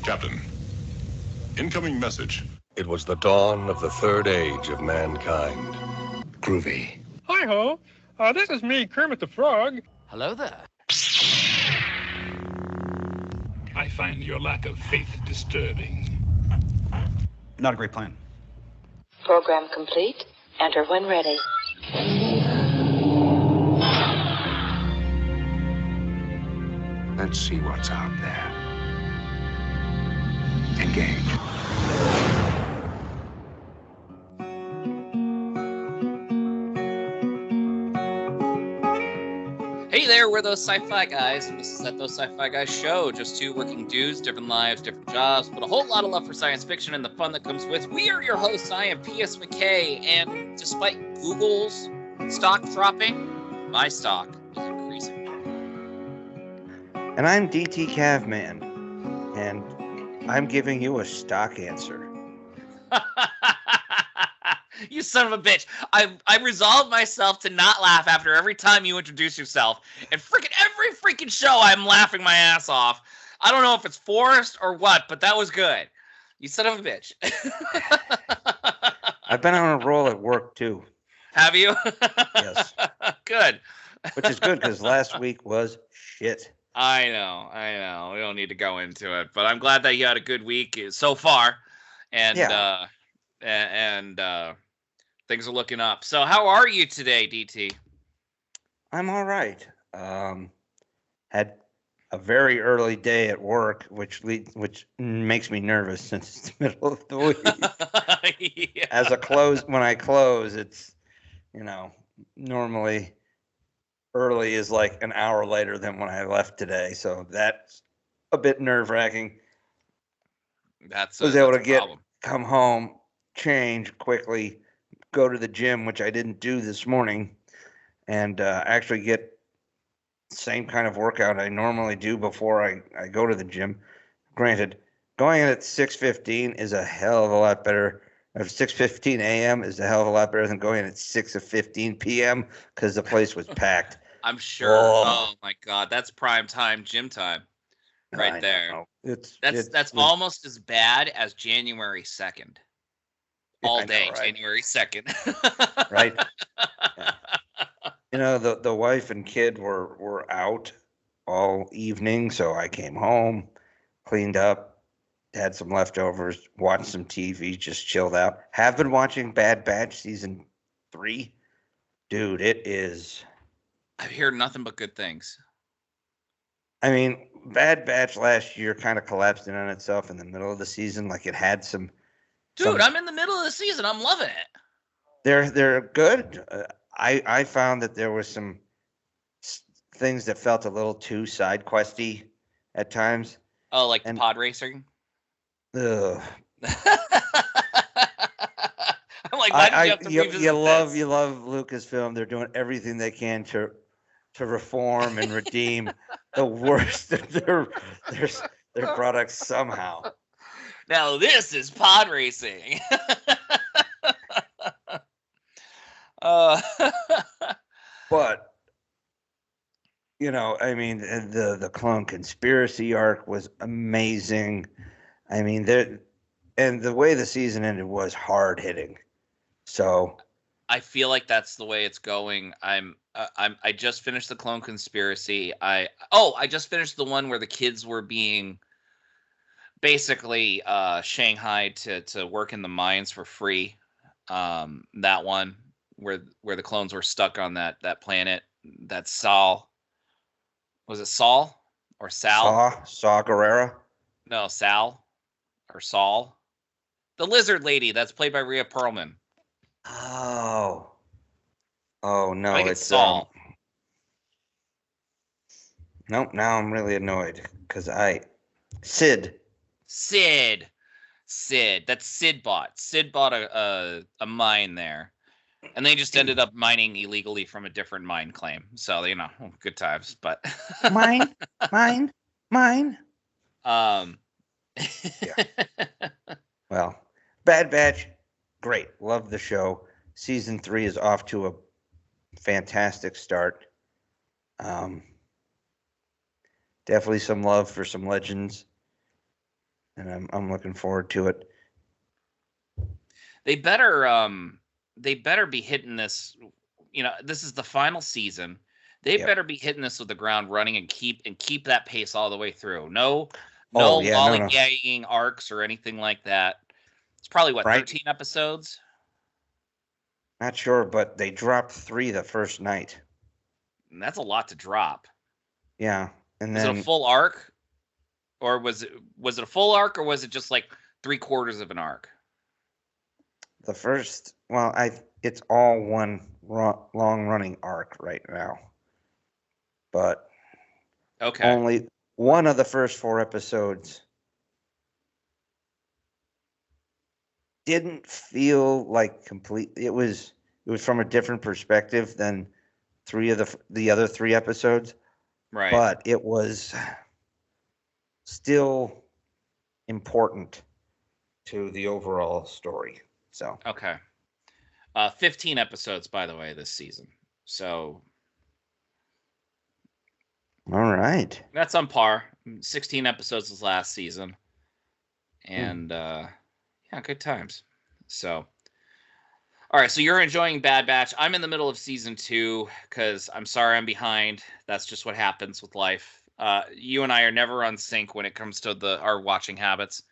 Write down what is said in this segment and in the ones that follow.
Captain, incoming message. It was the dawn of the third age of mankind. Groovy. Hi-ho. This is me, Kermit the Frog. Hello there. I find your lack of faith disturbing. Not a great plan. Program complete. Enter when ready. Let's see what's out there. Engage. Hey there, we're those Sci-Fi guys, and this is That Those Sci-Fi Guys show. Just two working dudes, different lives, different jobs, but a whole lot of love for science fiction and the fun that comes with. We are your hosts. I am P.S. McKay, and despite Google's stock dropping, my stock is increasing. And I'm DT Cavman, and I'm giving you a stock answer. You son of a bitch. I resolved myself to not laugh after every time you introduce yourself. And every freaking show I'm laughing my ass off. I don't know if it's forced or what, but that was good. You son of a bitch. I've been on a roll at work, too. Have you? Yes. Good. Which is good, because last week was shit. I know. We don't need to go into it. But I'm glad that you had a good week so far. And, Yeah. and things are looking up. So how are you today, DT? I'm all right. Had a very early day at work, which makes me nervous since it's the middle of the week. Yeah. When I close, it's, normally early is like an hour later than when I left today. So that's a bit nerve-wracking. I was able to come home, change quickly, go to the gym, which I didn't do this morning, and actually get the same kind of workout I normally do before I go to the gym. Granted, going in at 6:15 is a hell of a lot better. 6:15 a.m. is a hell of a lot better than going in at 6:15 p.m. because the place was packed. I'm sure. Oh my God, that's prime time gym time, right there. That's almost as bad as January 2nd. All day, right? January 2nd. Right. Yeah. The wife and kid were out all evening, so I came home, cleaned up, had some leftovers, watched some TV, just chilled out. Have been watching Bad Batch season 3. Dude, it is. I've heard nothing but good things. I mean, Bad Batch last year kind of collapsed in on itself in the middle of the season. Like it had some. Dude, I'm in the middle of the season. I'm loving it. They're good. I found that there was some things that felt a little too side questy at times. Oh, like the pod racing? Ugh. I'm like, why did you have to revisit you love Lucasfilm. They're doing everything they can to reform and redeem the worst of their products somehow. Now this is pod racing. But I mean, the clone conspiracy arc was amazing. I mean, and the way the season ended was hard hitting. So I feel like that's the way it's going. I just finished the clone conspiracy. I just finished the one where the kids were being basically shanghaied to work in the mines for free. That one where the clones were stuck on that planet. That Saul. Was it Saul or Sal? Saw Gerrera? No, Sal or Saul. The lizard lady that's played by Rhea Perlman. Oh no, I think it's Saul. Nope, now I'm really annoyed because Sid. That's Sid bought. Sid bought a mine there. And they just ended up mining illegally from a different mine claim. So, good times, but Mine. Yeah. Well, Bad Batch, great. Love the show. Season 3 is off to a fantastic start. Definitely some love for some legends. and I'm looking forward to it. They better be hitting this. This is the final season. They better be hitting this with the ground running and keep that pace all the way through. No lollygagging arcs or anything like that. It's probably 13 episodes. Not sure, but they dropped 3 the first night. And that's a lot to drop. Yeah, and was it a full arc, or was it a full arc, or was it just like 3/4 of an arc? The first, it's all one long running arc right now, but only one of the first 4 episodes didn't feel like complete. It was from a different perspective than 3 of the other 3 episodes, right? But it was still important to the overall story. So okay, 15 episodes, by the way, this season. So all right, that's on par. 16 episodes was last season, and good times. So, all right, so you're enjoying Bad Batch. I'm in the middle of season 2 because I'm sorry I'm behind. That's just what happens with life. You and I are never on sync when it comes to our watching habits.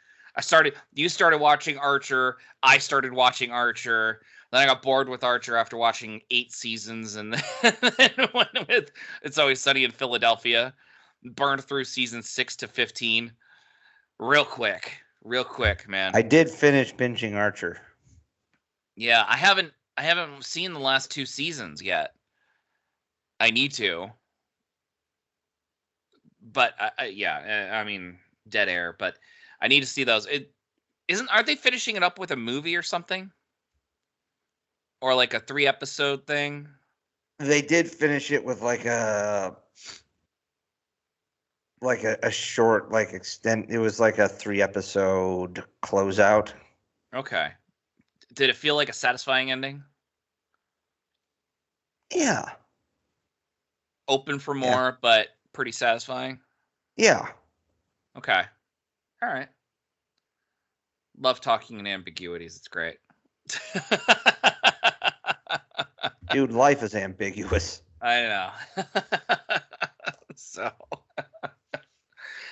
You started watching Archer. I started watching Archer. Then I got bored with Archer after watching 8 seasons, and then went with It's Always Sunny in Philadelphia. Burned through season 6 to 15 real quick, man. I did finish binging Archer. Yeah, I haven't seen the last 2 seasons yet. I need to, but I mean, dead air. But I need to see those. Aren't they finishing it up with a movie or something, or like a 3-episode thing? They did finish it with like a short extent. It was like a 3-episode closeout. Okay. Did it feel like a satisfying ending? Yeah. Open for more, but pretty satisfying? Yeah. Okay. All right. Love talking in ambiguities. It's great. Dude, life is ambiguous. I know.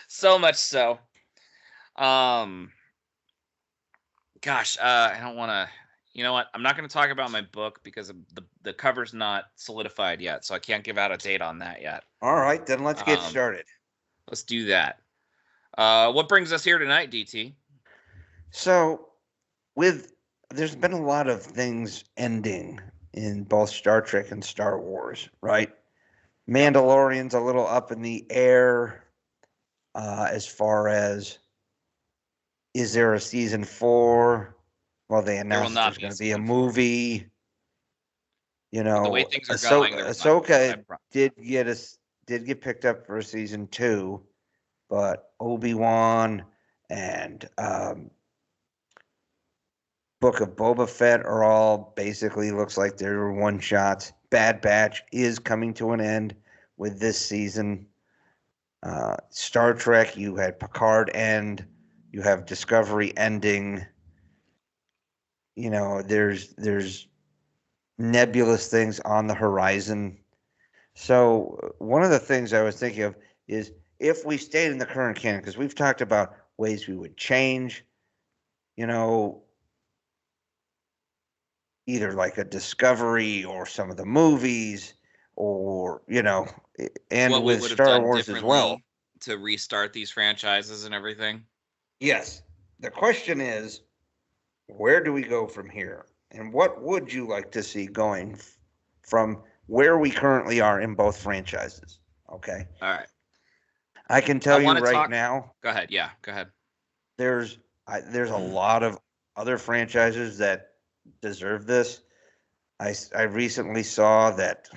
So much so. Gosh, I don't want to. You know what? I'm not going to talk about my book because the cover's not solidified yet, so I can't give out a date on that yet. All right, then let's get started. Let's do that. What brings us here tonight, DT? So, there's been a lot of things ending in both Star Trek and Star Wars, right? Mandalorian's a little up in the air as far as, is there a season 4? Well, they announced there's going to be a movie. You know, the way things are going, Ahsoka did get picked up for season 2, but Obi-Wan and Book of Boba Fett are all basically looks like they're one-shots. Bad Batch is coming to an end with this season. Star Trek, you had Picard end. You have Discovery ending. You know, there's nebulous things on the horizon. So one of the things I was thinking of is if we stayed in the current canon, because we've talked about ways we would change, you know, either like a Discovery or some of the movies, or, you know, and what with Star Wars as well. To restart these franchises and everything? Yes. The question is, where do we go from here? And what would you like to see going from where we currently are in both franchises? Okay. All right. I can tell you right now. Go ahead. Yeah, go ahead. There's a lot of other franchises that deserve this. I recently saw that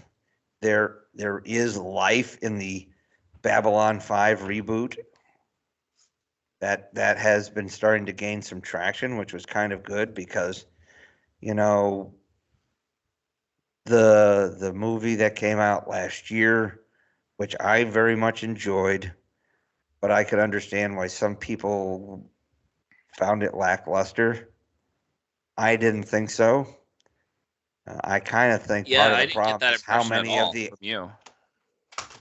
there is life in the Babylon 5 reboot. That has been starting to gain some traction, which was kind of good because, you know, the movie that came out last year, which I very much enjoyed, but I could understand why some people found it lackluster. I didn't think so. I kind of think part of the problem is how many of the.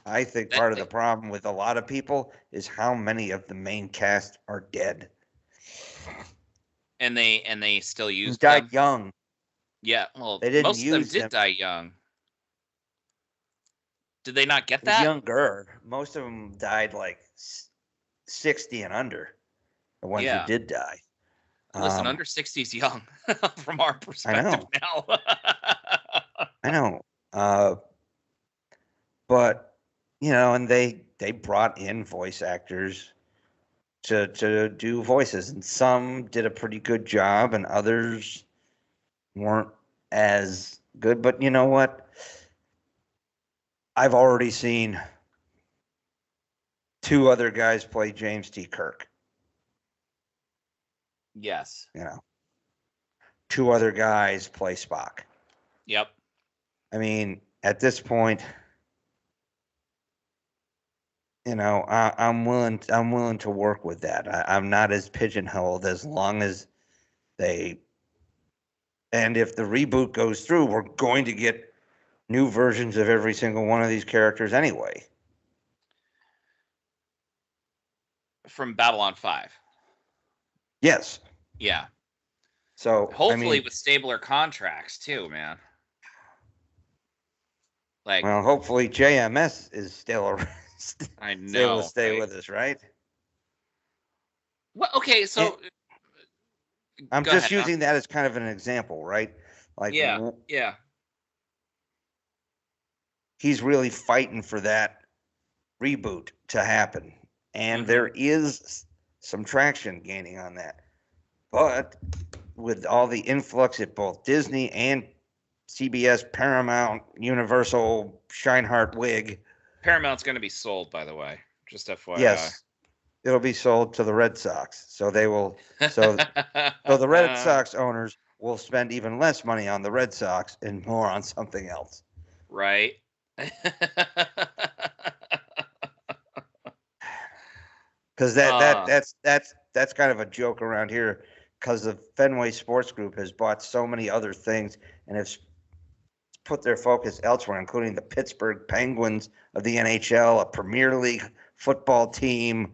I think part of the problem with a lot of people is how many of the main cast are dead. And they still use them. Died young. Yeah, well, most of them did die young. Did they not get that? Younger. Most of them died like 60 and under. The ones who did die. Listen, under 60 is young from our perspective now. I know. But, and they brought in voice actors to do voices, and some did a pretty good job and others weren't as good. But you know what? I've already seen 2 other guys play James T. Kirk. Yes. 2 other guys play Spock. Yep. I mean, at this point, I'm willing to work with that. I'm not as pigeonholed as long as and if the reboot goes through, we're going to get new versions of every single one of these characters anyway. From Babylon 5. Yes. Yeah. So hopefully with stabler contracts too, man. Well, hopefully JMS is still around. I know. Still will stay with us, right? Well, okay, so I'm just using that as kind of an example, right? Yeah. He's really fighting for that reboot to happen, and there is some traction gaining on that. But with all the influx at both Disney and CBS, Paramount, Universal, Scheinhardt, Wig. Paramount's going to be sold, by the way. Just FYI. Yes, it'll be sold to the Red Sox. So they will. So the Red Sox owners will spend even less money on the Red Sox and more on something else. Right. Because that's kind of a joke around here. Because the Fenway Sports Group has bought so many other things and has put their focus elsewhere, including the Pittsburgh Penguins of the NHL, a Premier League football team,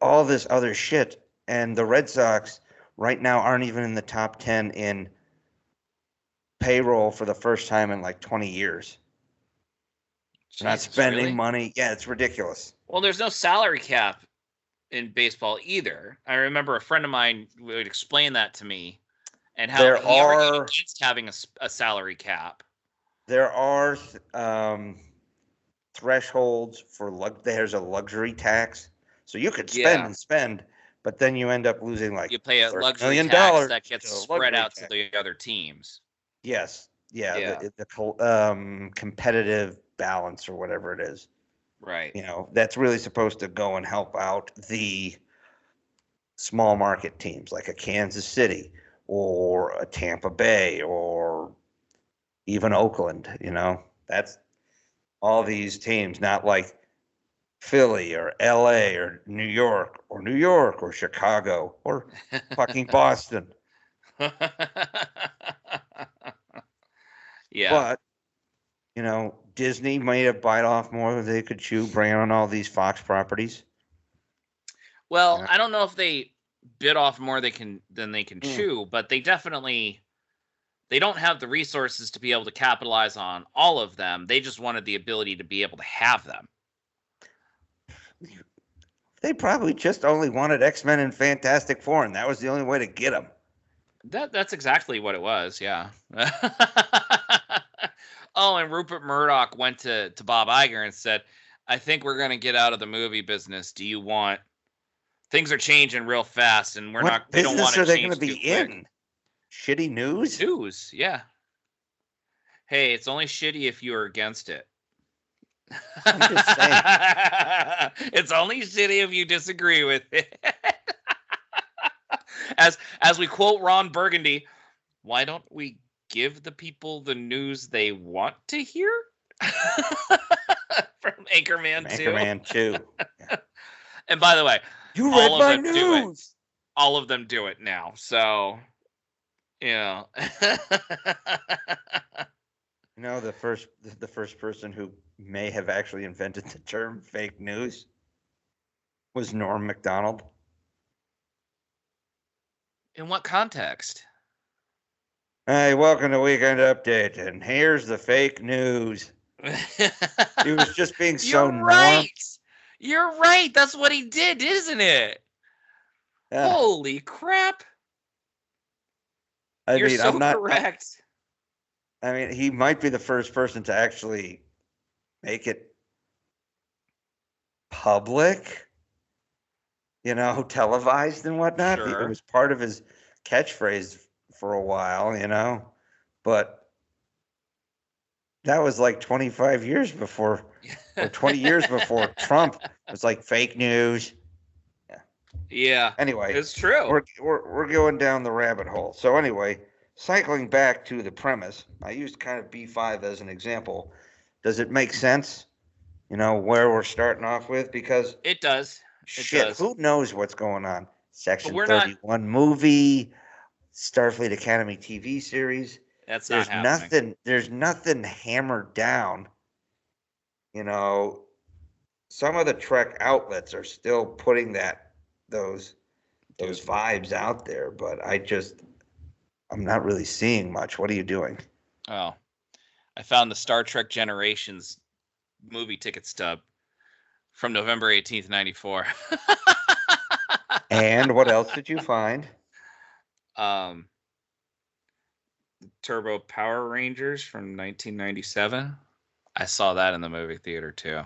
all this other shit. And the Red Sox right now aren't even in the top 10 in payroll for the first time in like 20 years. They're not spending money. Yeah, it's ridiculous. Well, there's no salary cap in baseball either. I remember a friend of mine would explain that to me, and how he argued against having a salary cap. There are thresholds for there's a luxury tax, so you could spend and spend, but then you end up losing you pay a luxury tax that gets spread out to the other teams. Yes, the competitive balance or whatever it is. Right. That's really supposed to go and help out the small market teams like a Kansas City or a Tampa Bay or even Oakland. That's all these teams, not like Philly or LA or New York or Chicago or fucking Boston. Yeah. But, Disney might have bite off more than they could chew, bringing on all these Fox properties. Well, I don't know if they bit off more than they can chew, but they definitely, they don't have the resources to be able to capitalize on all of them. They just wanted the ability to be able to have them. They probably just only wanted X-Men and Fantastic Four, and that was the only way to get them. That's exactly what it was, yeah. Oh, and Rupert Murdoch went to Bob Iger and said, I think we're going to get out of the movie business. Do you want... Things are changing real fast, and we don't want to change. What business are they going to be in? Shitty news? News, yeah. Hey, it's only shitty if you're against it. I'm just saying. It's only shitty if you disagree with it. As we quote Ron Burgundy, why don't we give the people the news they want to hear? From Anchorman 2. Anchorman 2. Yeah. And by the way, you read my news. all of them do it now. So, yeah. You know, the first person who may have actually invented the term fake news was Norm Macdonald. In what context? Hey, welcome to Weekend Update, and here's the fake news. He was just being so You're right. You're right. That's what he did, isn't it? Yeah. Holy crap. I You're mean, so correct. I mean, he might be the first person to actually make it public, you know, televised and whatnot. Sure. It was part of his catchphrase for a while, you know, but that was like 25 years before, or 20 years before Trump was like fake news. Yeah. Anyway, it's true. We're going down the rabbit hole. So anyway, cycling back to the premise, I used kind of B5 as an example. Does it make sense? You know, where we're starting off with? Because it does. Who knows what's going on? Section we're 31 movie, Starfleet Academy TV series. That's not happening. There's nothing hammered down. You know, some of the Trek outlets are still putting those vibes out there, but I'm not really seeing much. What are you doing? Oh, I found the Star Trek Generations movie ticket stub from November 18th, 94. And what else did you find? Turbo Power Rangers from 1997. I saw that in the movie theater too.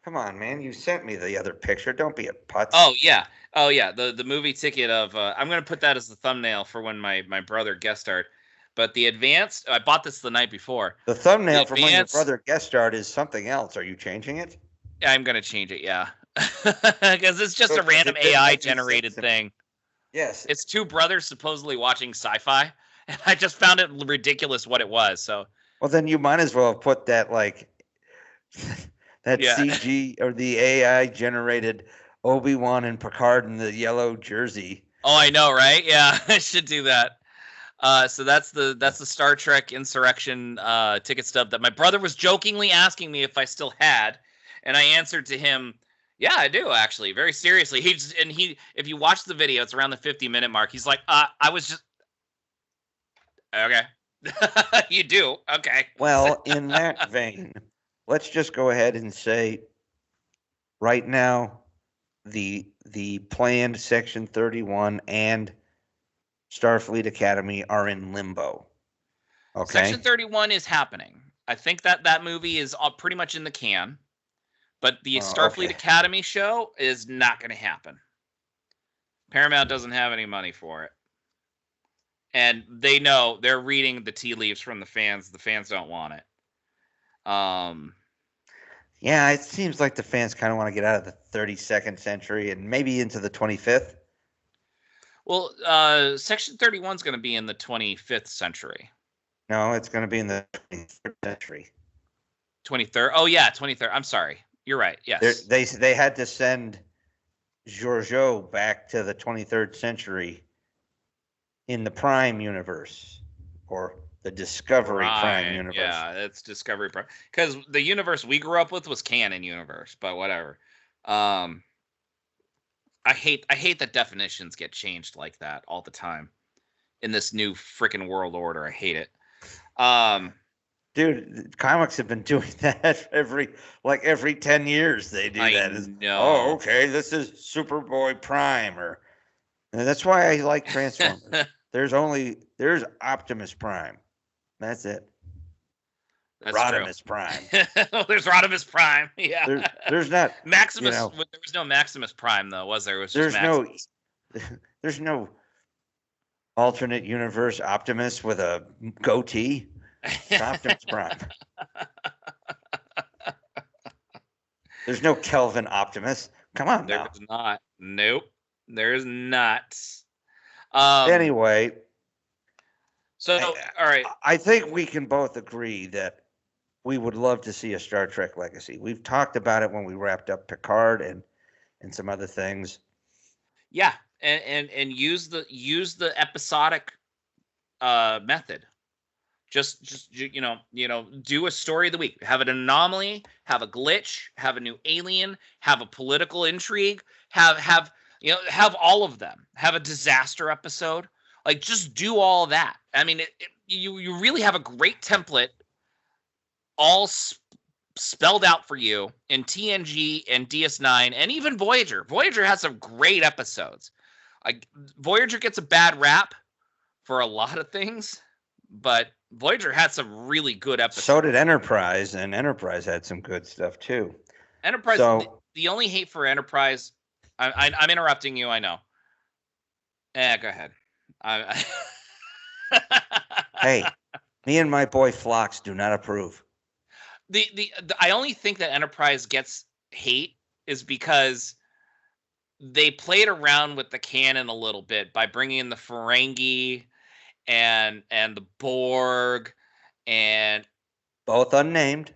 Come on, man. You sent me the other picture. Don't be a putz. Oh, yeah. The movie ticket of, I'm going to put that as the thumbnail for when my brother guest starred. But the advanced, I bought this the night before. The thumbnail from when your brother guest starred is something else. Are you changing it? Yeah, I'm going to change it, yeah. Because it's just a random AI generated thing. Yes. It's two brothers supposedly watching Sci-Fi. And I just found it ridiculous what it was. So. Well, then you might as well have put that CG or the AI generated Obi-Wan and Picard in the yellow jersey. Oh, I know, right? Yeah, I should do that. So that's the Star Trek Insurrection ticket stub that my brother was jokingly asking me if I still had, and I answered to him, "Yeah, I do actually, very seriously." If you watch the video, it's around the 50-minute mark. He's like, I was just okay." You do, okay. Well, in that vein, let's just go ahead and say, right now, the planned Section 31 and Starfleet Academy are in limbo. Okay. Section 31 is happening. I think that movie is pretty much in the can, but the Starfleet Academy show is not going to happen. Paramount doesn't have any money for it. And they know, they're reading the tea leaves from the fans. The fans don't want it. Yeah, it seems like the fans kind of want to get out of the 32nd century and maybe into the 25th. Well, Section 31 is going to be in the 25th century. No, it's going to be in the 23rd century. 23rd? Oh, yeah, 23rd. I'm sorry. You're right. Yes. They had to send Georgiou back to the 23rd century in the Prime universe, or the Discovery Prime universe. Yeah, it's Discovery Prime. Because the universe we grew up with was canon universe, but whatever. I hate that definitions get changed like that all the time in this new freaking world order. I hate it. Dude, comics have been doing that every 10 years. They do that. Oh, okay, this is Superboy Prime, and that's why I like Transformers. There's Optimus Prime. That's it. That's Rodimus true. Prime. There's Rodimus Prime. Yeah. There's not Maximus. There was no Maximus Prime though, was there? It was just there's no alternate universe Optimus with a goatee. It's Optimus Prime. There's no Kelvin Optimus. Come on now. There's not. Nope. There's not. Anyway. So, all right. I think we can both agree that we would love to see a Star Trek Legacy. We've talked about it when we wrapped up Picard and some other things. Yeah, and use the episodic method. Just do a story of the week. Have an anomaly, have a glitch, have a new alien, have a political intrigue, have all of them. Have a disaster episode. Like, just do all that. I mean, you really have a great template, all spelled out for you in TNG and DS9 and even Voyager. Voyager has some great episodes. Like, Voyager gets a bad rap for a lot of things, but Voyager had some really good episodes. So did Enterprise, and Enterprise had some good stuff too. Enterprise. The only hate for Enterprise. I'm interrupting you. I know. Go ahead. Hey, me and my boy Phlox do not approve. I only think that Enterprise gets hate is because they played around with the canon a little bit by bringing in the Ferengi and the Borg, and both unnamed,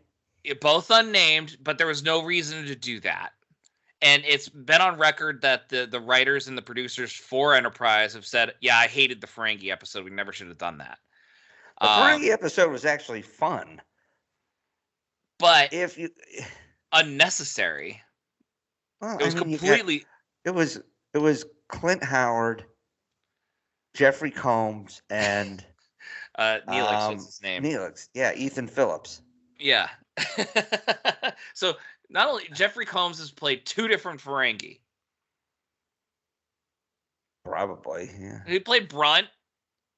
but there was no reason to do that. And it's been on record that the writers and the producers for Enterprise have said, yeah, I hated the Ferengi episode. We never should have done that. The Ferengi episode was actually fun, but unnecessary. Well, it was completely. It was Clint Howard, Jeffrey Combs, and Neelix was his name. Neelix, yeah, Ethan Phillips. Yeah. So not only Jeffrey Combs has played two different Ferengi. Probably, yeah. He played Brunt.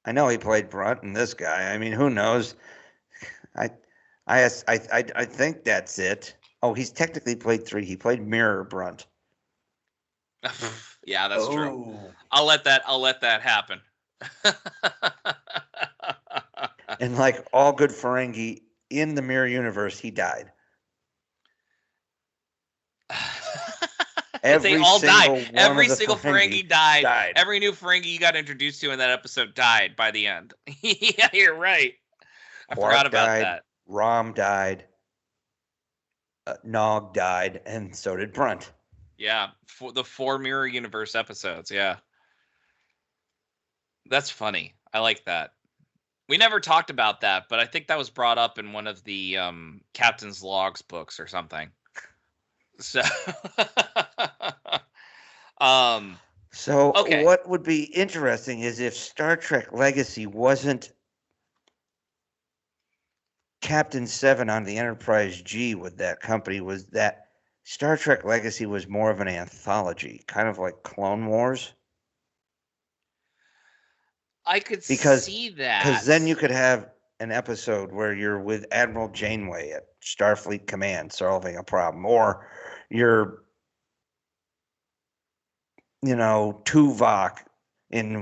I know he played Brunt, and this guy. I mean, who knows? I think that's it. Oh, he's technically played 3. He played Mirror Brunt. Yeah, that's true. I'll let that happen. And like all good Ferengi in the Mirror universe, he died. They all died. Every single Ferengi died. Every new Ferengi you got introduced to in that episode died by the end. Yeah, you're right. I forgot about that. Rom died. Nog died, and so did Brunt. Yeah, for the 4 Mirror Universe episodes. Yeah, that's funny. I like that. We never talked about that, but I think that was brought up in one of the Captain's Logs books or something. So, okay. What would be interesting is if Star Trek Legacy wasn't Captain 7 on the Enterprise G with that company, was that Star Trek Legacy was more of an anthology, kind of like Clone Wars. I could see that. Because then you could have an episode where you're with Admiral Janeway at Starfleet Command solving a problem, or you're, Tuvok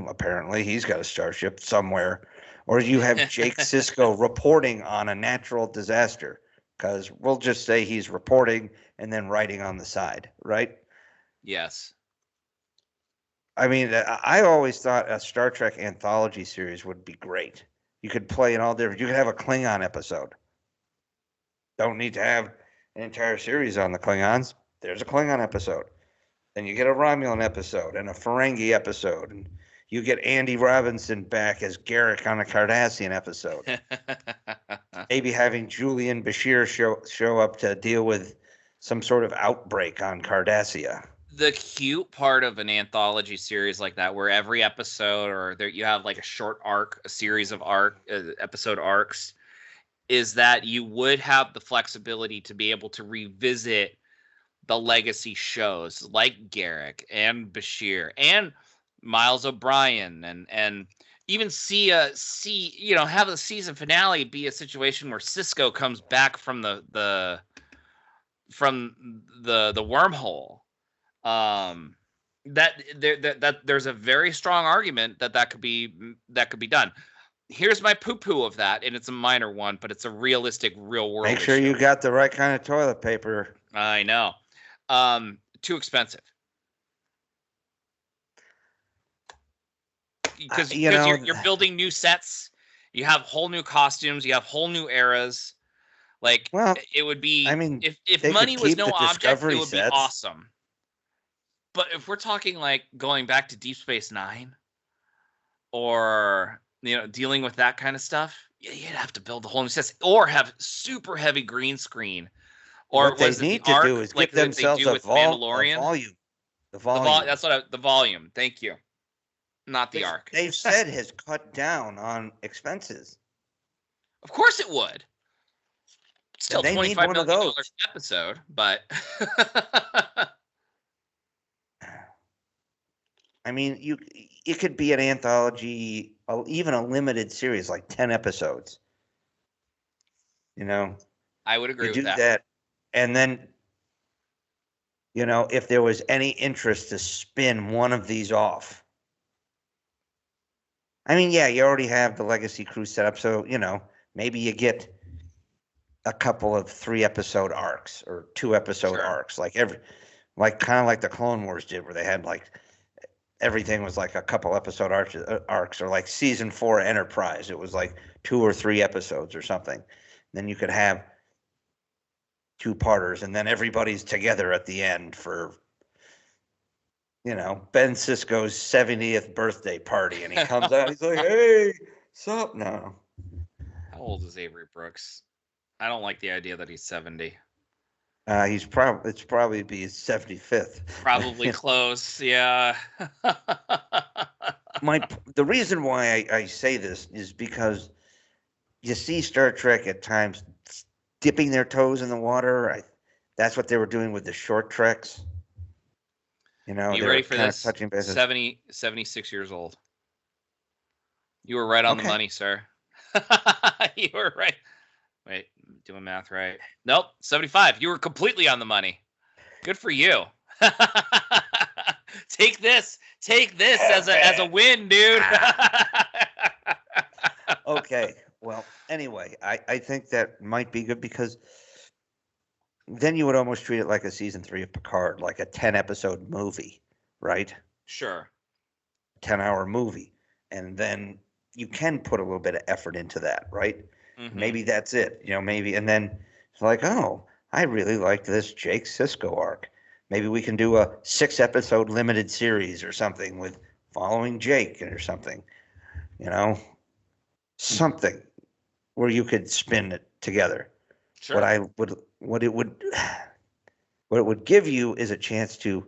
apparently he's got a starship somewhere, or you have Jake Sisko reporting on a natural disaster, because we'll just say he's reporting and then writing on the side, right? Yes. I mean, I always thought a Star Trek anthology series would be great. You could play in all different. You could have a Klingon episode. Don't need to have an entire series on the Klingons. There's a Klingon episode. Then you get a Romulan episode and a Ferengi episode, and you get Andy Robinson back as Garrick on a Cardassian episode. Maybe having Julian Bashir show up to deal with some sort of outbreak on Cardassia. The cute part of an anthology series like that, where every episode, or there you have like a short arc, a series of episode arcs, is that you would have the flexibility to be able to revisit the legacy shows like Garrick and Bashir and Miles O'Brien, and even have the season finale be a situation where Sisko comes back from the wormhole. That there's a very strong argument that could be done. Here's my poo-poo of that, and it's a minor one, but it's a realistic, real world. Make sure issue. You got the right kind of toilet paper. I know. Too expensive. Because you're building new sets, you have whole new costumes, you have whole new eras. Like, it would be. I mean, if money was no object, it would be awesome. But if we're talking like going back to Deep Space Nine, or dealing with that kind of stuff, you'd have to build the whole new set, or have super heavy green screen. Or what they need to do is give themselves a volume. The volume. That's what the volume. Thank you. Not the arc. They've said has cut down on expenses. Of course it would. Still $25 million an episode, but I mean, it could be an anthology, even a limited series, like 10 episodes. I would agree with that. And then, if there was any interest to spin one of these off. I mean, yeah, you already have the Legacy crew set up, so, maybe you get a couple of 3-episode arcs or 2-episode arcs, kind of like the Clone Wars did, where they had everything was like a couple episode arcs, or like season 4 Enterprise. It was like 2 or 3 episodes or something. Then you could have 2-parters, and then everybody's together at the end for, Ben Sisko's 70th birthday party, and he comes out, he's like, "Hey, sup?" No. How old is Avery Brooks? I don't like the idea that he's 70. It's probably be his 75th. Probably close, yeah. The reason why I say this is because you see Star Trek at times dipping their toes in the water. That's what they were doing with the short treks. You ready for this? 76 years old. You were right on the money, sir. You were right. Wait, doing math right? Nope, 75. You were completely on the money. Good for you. Take this as a win, dude. Okay. Well, anyway, I think that might be good, because then you would almost treat it like a season 3 of Picard, like a 10-episode movie, right? Sure. 10-hour movie. And then you can put a little bit of effort into that, right? Mm-hmm. Maybe that's it, maybe. And then it's like, oh, I really liked this Jake Sisko arc. Maybe we can do a 6-episode limited series or something with following Jake or something, something where you could spin it together. Sure. What it would give you is a chance to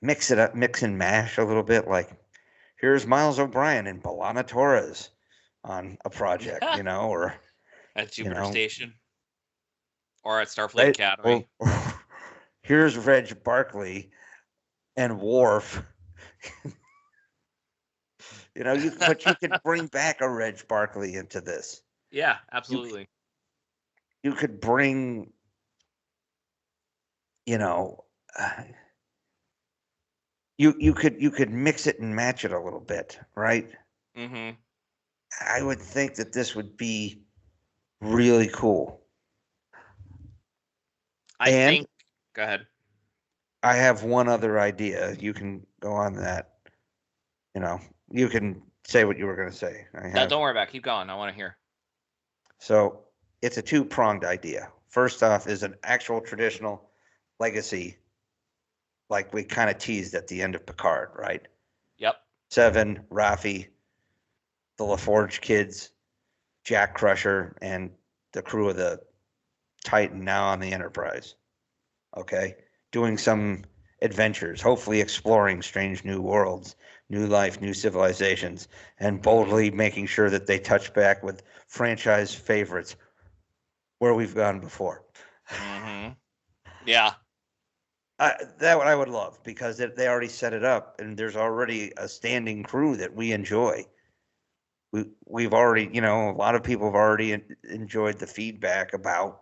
mix it up, mix and mash a little bit. Like, here's Miles O'Brien and B'Elanna Torres on a project, or at Jupiter Station, or at Starfleet Academy. Or here's Reg Barkley and Worf. But you could bring back a Reg Barkley into this. Yeah, absolutely. You could bring, you could mix it and match it a little bit, right? Mm-hmm. I would think that this would be really cool. Go ahead. I have one other idea. You can go on that. You can say what you were going to say. No, don't worry about it. Keep going. I want to hear. So it's a 2-pronged idea. First off is an actual traditional legacy, like we kind of teased at the end of Picard, right? Yep. 7, Raffi, the LaForge kids, Jack Crusher, and the crew of the Titan now on the Enterprise. Okay? Doing some adventures, hopefully exploring strange new worlds, new life, new civilizations, and boldly making sure that they touch back with franchise favorites where we've gone before. Mm-hmm. Yeah. That what I would love, because they already set it up, and there's already a standing crew that we enjoy. We've already, a lot of people have already enjoyed the feedback about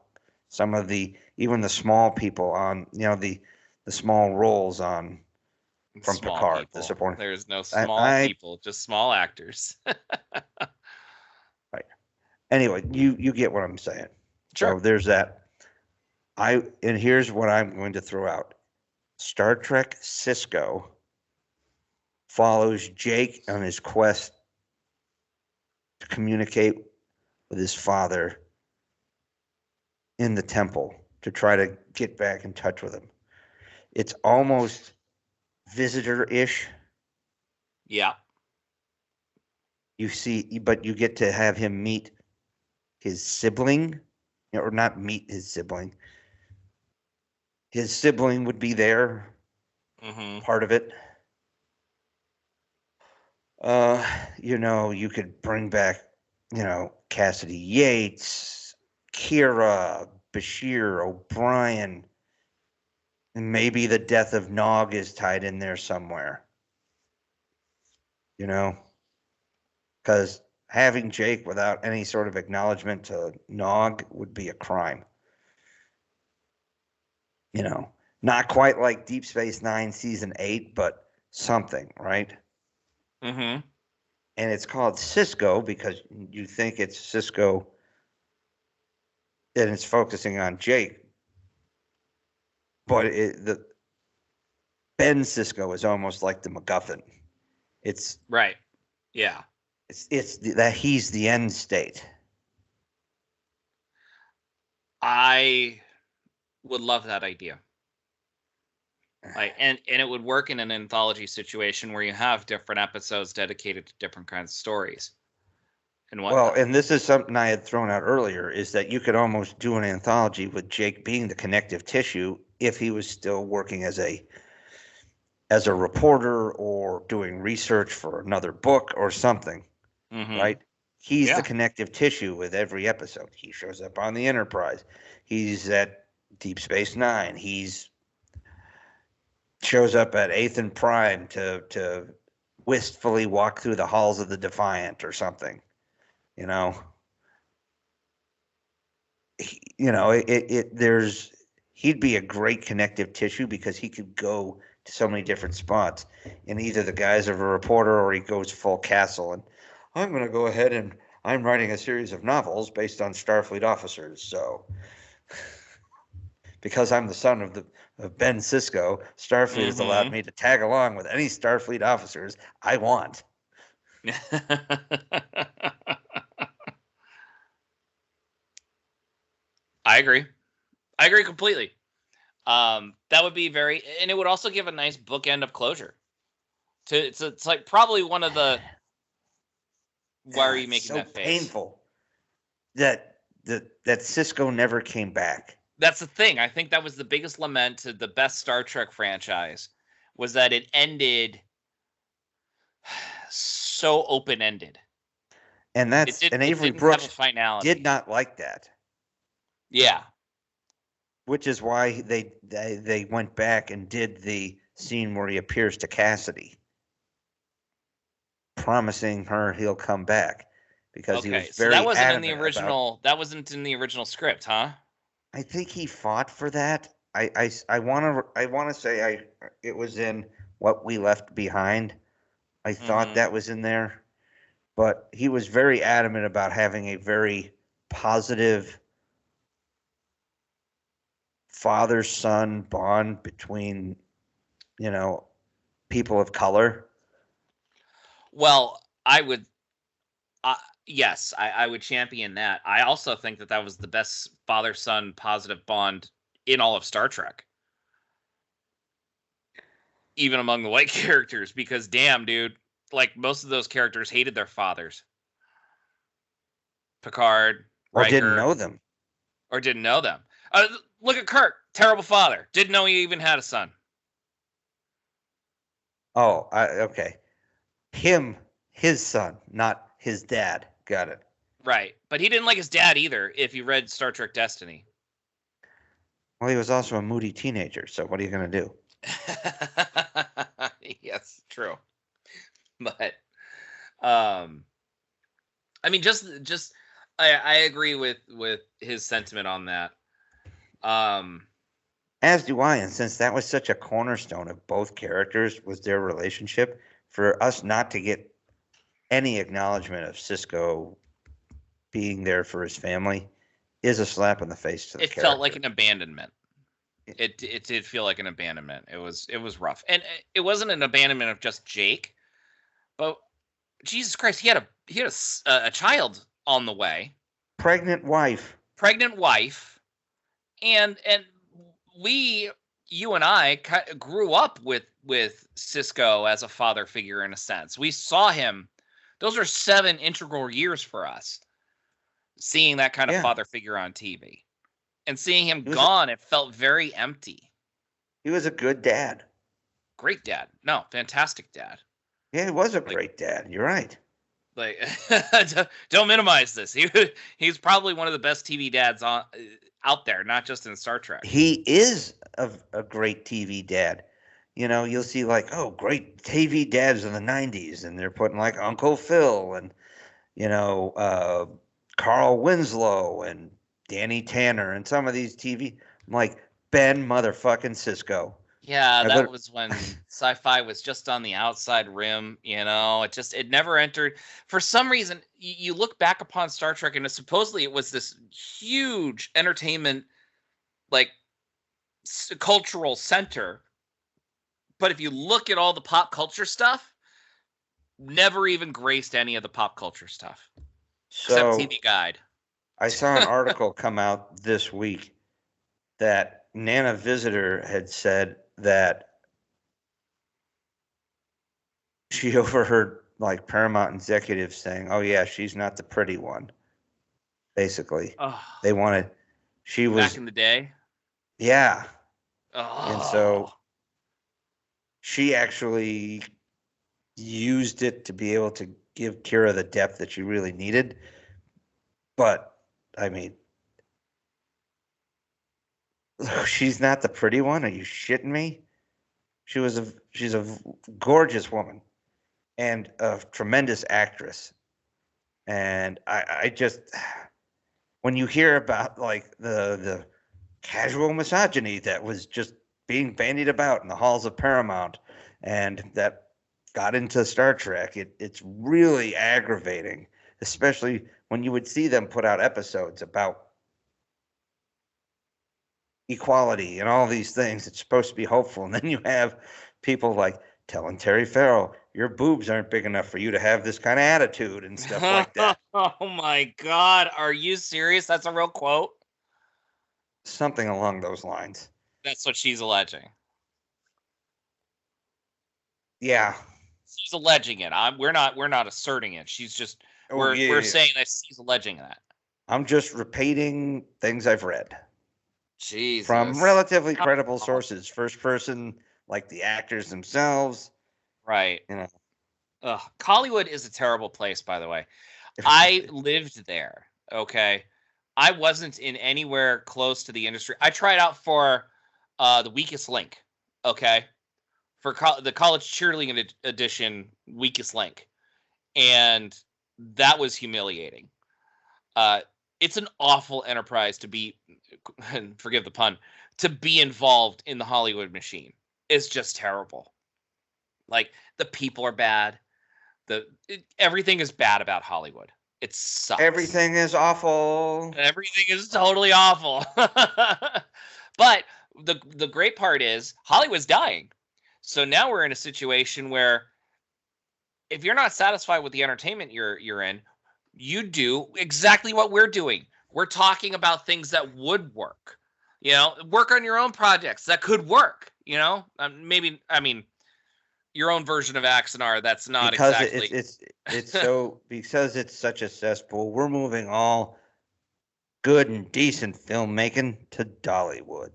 some of even the small people on, the small roles from small Picard. People. The supporting. There's no small people, just small actors. Right. Anyway, you get what I'm saying. Sure. So there's that. And here's what I'm going to throw out. Star Trek Sisko follows Jake on his quest to communicate with his father in the temple, to try to get back in touch with him. It's almost visitor-ish. Yeah. You see, but you get to have him meet his sibling, or not meet his sibling. His sibling would be there, part of it. You could bring back, Cassidy Yates, Kira, Bashir, O'Brien, and maybe the death of Nog is tied in there somewhere. Because having Jake without any sort of acknowledgement to Nog would be a crime. Not quite like Deep Space Nine Season 8, but something, right? Mm-hmm. And it's called Cisco because you think it's Cisco and it's focusing on Jake. But Ben Cisco is almost like the MacGuffin. It's right. Yeah. It's that he's the end state. I would love that idea. And it would work in an anthology situation where you have different episodes dedicated to different kinds of stories. And this is something I had thrown out earlier, is that you could almost do an anthology with Jake being the connective tissue if he was still working as a reporter or doing research for another book or something, right? He's the connective tissue with every episode. He shows up on the Enterprise. He's at Deep Space Nine. He's shows up at Athan Prime to wistfully walk through the halls of the Defiant or something. He'd be a great connective tissue because he could go to so many different spots, and either the guy's of a reporter or he goes full castle. And I'm going to go ahead and I'm writing a series of novels based on Starfleet officers. So because I'm the son of Ben Cisco, Starfleet has allowed me to tag along with any Starfleet officers I want. I agree completely. That would be and it would also give a nice bookend of closure. It's like probably one of the. Why are you making that face? Painful that Cisco never came back. That's the thing. I think that was the biggest lament to the best Star Trek franchise, was that it ended so open-ended. And Avery Brooks did not like that. Yeah. Which is why they went back and did the scene where he appears to Cassidy, promising her he'll come back, because he was very that wasn't in the original. That wasn't in the original script, huh? I think he fought for that. I want to say it was in What We Left Behind. I thought that was in there, but he was very adamant about having a very positive father-son bond between, people of color. Well, I would, yes, I would champion that. I also think that was the best father-son positive bond in all of Star Trek, even among the white characters, because damn, dude, like most of those characters hated their fathers. Picard, Riker, or didn't know them. Look at Kirk, terrible father. Didn't know he even had a son. Oh, okay. His son, not his dad. Got it. Right. But he didn't like his dad either, if you read Star Trek Destiny. Well, he was also a moody teenager, so what are you going to do? Yes, true. But, I mean, I agree with his sentiment on that. As do I, and since that was such a cornerstone of both characters, was their relationship, for us not to get any acknowledgement of Cisco being there for his family is a slap in the face to the character. It felt like an abandonment. It did feel like an abandonment. It was rough, and it wasn't an abandonment of just Jake, but Jesus Christ, he had a child on the way, pregnant wife, and we, you and I grew up with Cisco as a father figure in a sense. We saw him. Those are 7 integral years for us, seeing that kind of father figure on TV. And seeing him gone, it felt very empty. He was a good dad. Great dad. No, fantastic dad. Yeah, he was a great dad. You're right. Like, don't minimize this. He's probably one of the best TV dads out there, not just in Star Trek. He is a great TV dad. You know, you'll see like, oh, great TV dads in the 90s, and they're putting like Uncle Phil and, you know, Carl Winslow and Danny Tanner and some of these TV. I'm like, Ben motherfucking Cisco. Yeah, that was when Sci-Fi was just on the outside rim, you know. It never entered. For some reason, you look back upon Star Trek, and supposedly it was this huge entertainment, like, cultural center. But if you look at all the pop culture stuff, never even graced any of the pop culture stuff. So, except TV Guide. I saw an article come out this week that Nana Visitor had said that she overheard like Paramount executives saying, "Oh yeah, she's not the pretty one." Basically, they wanted. She was back in the day. Yeah, and so she actually used it to be able to give Kira the depth that she really needed. But I mean, she's not the pretty one. Are you shitting me? She's a gorgeous woman and a tremendous actress. And I just, when you hear about like the casual misogyny that was just being bandied about in the halls of Paramount and that got into Star Trek, it's really aggravating, especially when you would see them put out episodes about equality and all these things. It's supposed to be hopeful, and then you have people like telling Terry Farrell, your boobs aren't big enough for you to have this kind of attitude and stuff like that. Oh my God, are you serious? That's a real quote? Something along those lines. That's what she's alleging. Yeah, she's alleging it. We're not asserting it. She's just we're saying that she's alleging that. I'm just repeating things I've read. Jesus. From relatively credible sources, first person, like the actors themselves. Right. You know. Hollywood is a terrible place, by the way. I lived there. Okay. I wasn't in anywhere close to the industry. I tried out for the Weakest Link. Okay. For the college cheerleading edition, Weakest Link. And that was humiliating. It's an awful enterprise to be, forgive the pun, to be involved in the Hollywood machine. It's just terrible. Like, the people are bad. Everything is bad about Hollywood. It sucks. Everything is awful. Everything is totally awful. But the great part is Hollywood's dying. So now we're in a situation where if you're not satisfied with the entertainment you're in, you do exactly what we're doing. We're talking about things that would work. You know, work on your own projects that could work. You know, maybe, I mean, your own version of Axanar. That's not because exactly. It's so because it's such a cesspool. We're moving all good and decent filmmaking to Dollywood.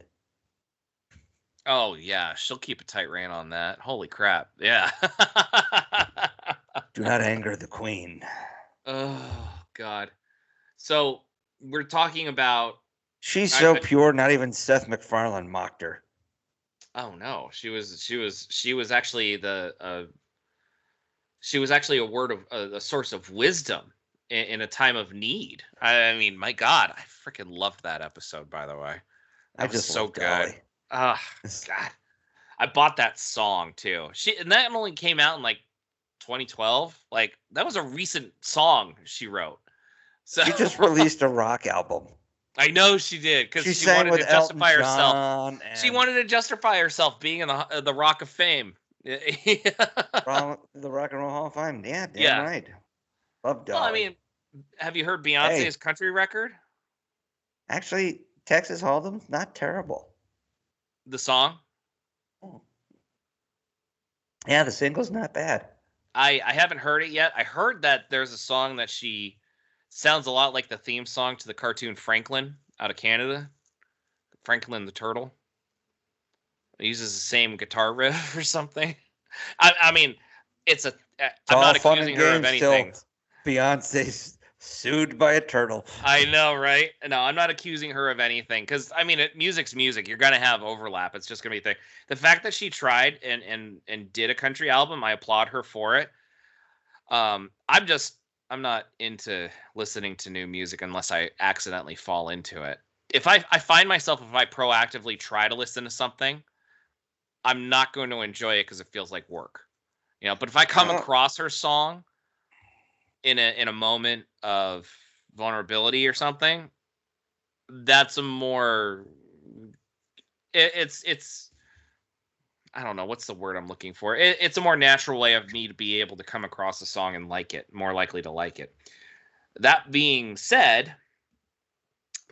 Oh yeah, she'll keep a tight rein on that. Holy crap! Yeah. Do not anger the queen. Oh God. So we're talking about. She's so pure. Not even Seth MacFarlane mocked her. Oh no, she was actually a source of wisdom in a time of need. I mean, my God, I freaking loved that episode. By the way, that was so good. God, I bought that song too. And that only came out in like 2012. Like, that was a recent song she wrote. So she just released a rock album. I know she did, because she wanted to justify herself. She wanted to justify herself being in the Rock of Fame. The Rock and Roll Hall of Fame. Yeah, damn right. Love Dolly. Well, I mean, have you heard Beyonce's country record? Actually, Texas Hold'em, not terrible. The song? Yeah, the single's not bad. I haven't heard it yet. I heard that there's a song that she sounds a lot like the theme song to the cartoon Franklin out of Canada. Franklin the Turtle. It uses the same guitar riff or something. I mean, I'm not accusing her of anything. Beyonce's sued by a turtle. I know, right? No, I'm not accusing her of anything because I mean, music's music. You're gonna have overlap. It's just gonna be a thing. The fact that she tried and did a country album, I applaud her for it. I'm not into listening to new music unless I accidentally fall into it. If I find myself, if I proactively try to listen to something, I'm not going to enjoy it because it feels like work. But if I come across her song in a moment of vulnerability or something, that's a more it's I don't know what's the word I'm looking for. It's a more natural way of me to be able to come across a song and like it, more likely to like it. That being said,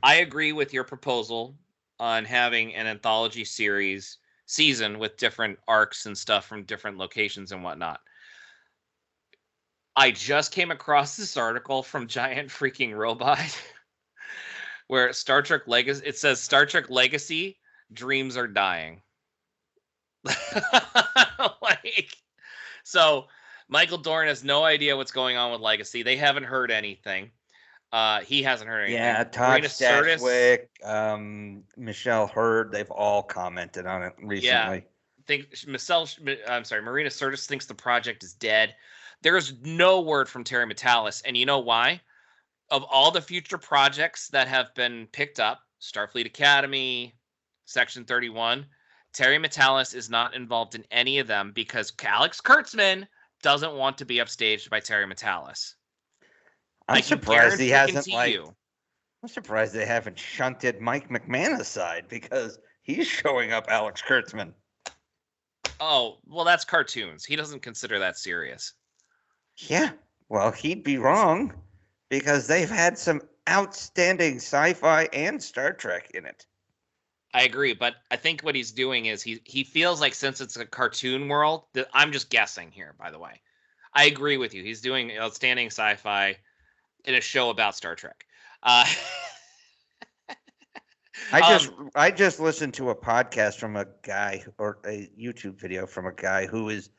I agree with your proposal on having an anthology season with different arcs and stuff from different locations and whatnot. I just came across this article from Giant Freaking Robot where Star Trek Legacy, it says Star Trek Legacy, dreams are dying. So Michael Dorn has no idea what's going on with Legacy. They haven't heard anything. He hasn't heard anything. Yeah, Todd Stashwick, Michelle Hurd, they've all commented on it recently. Yeah, Marina Sirtis thinks the project is dead. There's no word from Terry Matalas, and you know why? Of all the future projects that have been picked up, Starfleet Academy, Section 31, Terry Matalas is not involved in any of them because Alex Kurtzman doesn't want to be upstaged by Terry Matalas. I'm surprised he hasn't I'm surprised they haven't shunted Mike McMahon aside because he's showing up Alex Kurtzman. Oh, well, that's cartoons. He doesn't consider that serious. Yeah, well, he'd be wrong because they've had some outstanding sci-fi and Star Trek in it. I agree, but I think what he's doing is he feels like since it's a cartoon world, I'm just guessing here, by the way. I agree with you. He's doing outstanding sci-fi in a show about Star Trek. I just listened to a podcast from a guy or a YouTube video from a guy who is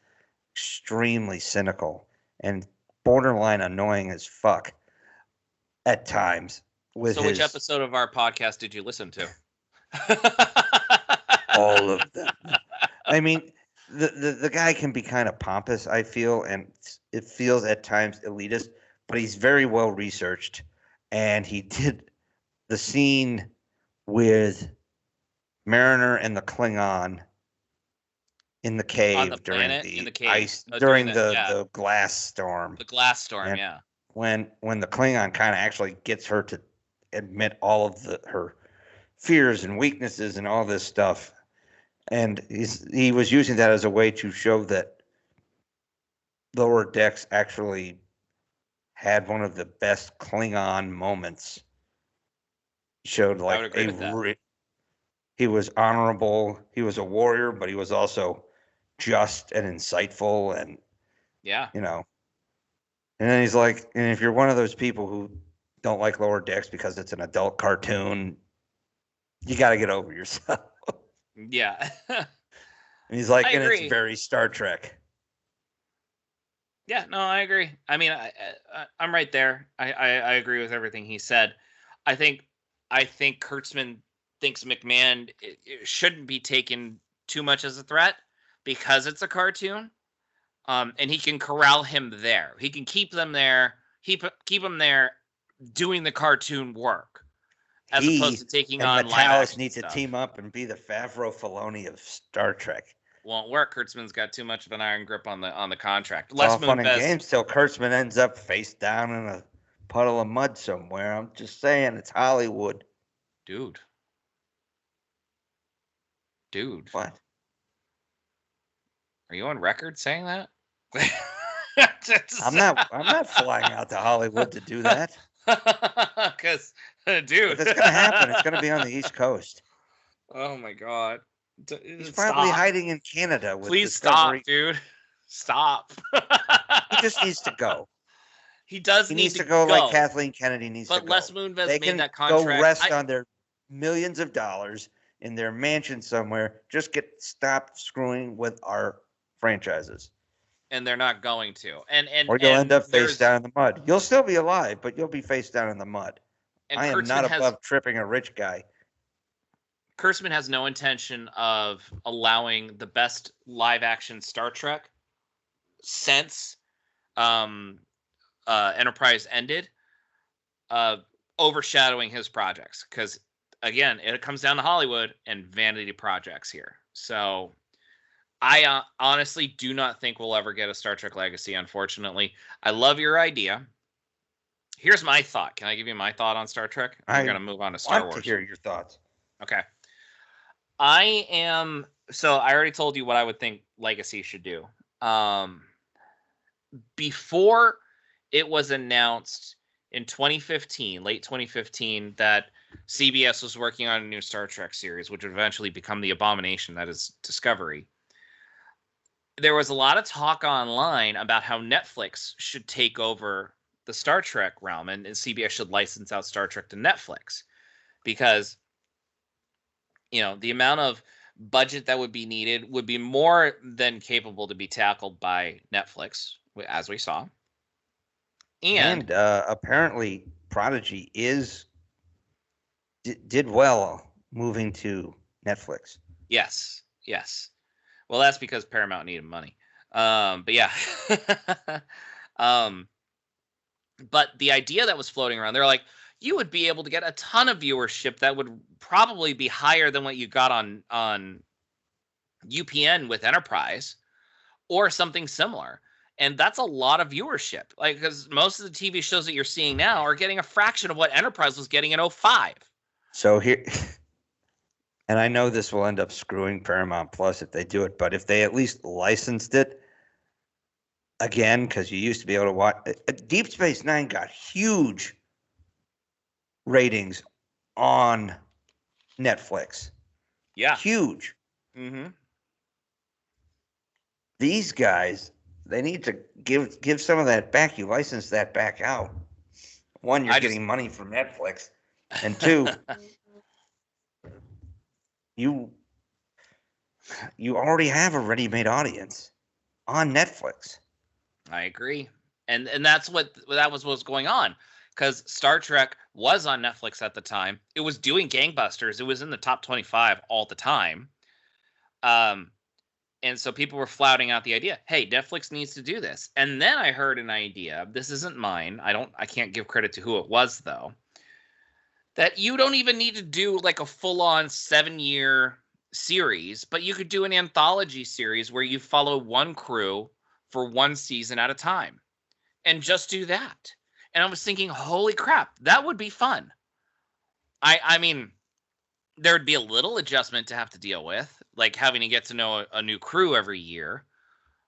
extremely cynical and borderline annoying as fuck at times. Which episode of our podcast did you listen to? All of them. I mean, the guy can be kind of pompous, I feel, and it feels at times elitist, but he's very well researched, and he did the scene with Mariner and the Klingon in the cave during the glass storm. The glass storm, and yeah. When the Klingon kind of actually gets her to admit all of her fears and weaknesses and all this stuff, and he was using that as a way to show that Lower Decks actually had one of the best Klingon moments. Showed like he was honorable, he was a warrior, but he was also just and insightful, and and then he's like, and if you're one of those people who don't like Lower Decks because it's an adult cartoon, you got to get over yourself. Yeah. And he's like, and it's very Star Trek. Yeah, no, I agree. I mean, I'm right there. I agree with everything he said. I think Kurtzman thinks McMahon it shouldn't be taken too much as a threat because it's a cartoon, and he can corral him there. He can keep them there. Keep him there doing the cartoon work as opposed to taking on live action needs stuff. To team up and be the Favreau Filoni of Star Trek. Won't work. Kurtzman's got too much of an iron grip on the contract. It's all fun and games till Kurtzman ends up face down in a puddle of mud somewhere. I'm just saying, it's Hollywood. Dude. What? Are you on record saying that? I'm not flying out to Hollywood to do that. Because, dude. If it's going to happen, it's going to be on the East Coast. Oh, my God. He's probably hiding in Canada. Please stop, dude. Stop. He just needs to go. He does. He needs to go like Kathleen Kennedy needs to go. But Les Moonves they made can that contract. Go rest on their millions of dollars in their mansion somewhere. Just stop screwing with our franchises. And they're not going to. Or you'll end up face down in the mud. You'll still be alive, but you'll be face down in the mud. I am not above tripping a rich guy. Kurtzman has no intention of allowing the best live-action Star Trek since Enterprise ended, overshadowing his projects. Because, again, it comes down to Hollywood and vanity projects here. So I honestly do not think we'll ever get a Star Trek Legacy, unfortunately. I love your idea. Here's my thought. Can I give you my thought on Star Trek? I'm going to move on to Star Wars. I want to hear your thoughts. Okay. So I already told you what I would think Legacy should do. Before it was announced in 2015, late 2015, that CBS was working on a new Star Trek series, which would eventually become the abomination that is Discovery. There was a lot of talk online about how Netflix should take over the Star Trek realm, and CBS should license out Star Trek to Netflix, because the amount of budget that would be needed would be more than capable to be tackled by Netflix, as we saw. And apparently Prodigy did well moving to Netflix. Yes. Well, that's because Paramount needed money. But yeah. But the idea that was floating around, they're like, you would be able to get a ton of viewership that would probably be higher than what you got on UPN with Enterprise or something similar. And that's a lot of viewership. Like, because most of the TV shows that you're seeing now are getting a fraction of what Enterprise was getting in 2005. So here, and I know this will end up screwing Paramount Plus if they do it, but if they at least licensed it, again, because you used to be able to watch, Deep Space Nine got huge ratings on Netflix. Yeah. Huge. Mm-hmm. These guys, they need to give some of that back. You license that back out. One, you're getting money from Netflix. And two, you already have a ready-made audience on Netflix. I agree. And that was what was going on. Because Star Trek was on Netflix at the time. It was doing gangbusters. It was in the top 25 all the time. And so people were flouting out the idea, hey, Netflix needs to do this. And then I heard an idea. This isn't mine. I can't give credit to who it was, though. That you don't even need to do like a full-on 7-year series, but you could do an anthology series where you follow one crew for one season at a time. And just do that. And I was thinking, holy crap, that would be fun. I mean, there would be a little adjustment to have to deal with, like having to get to know a new crew every year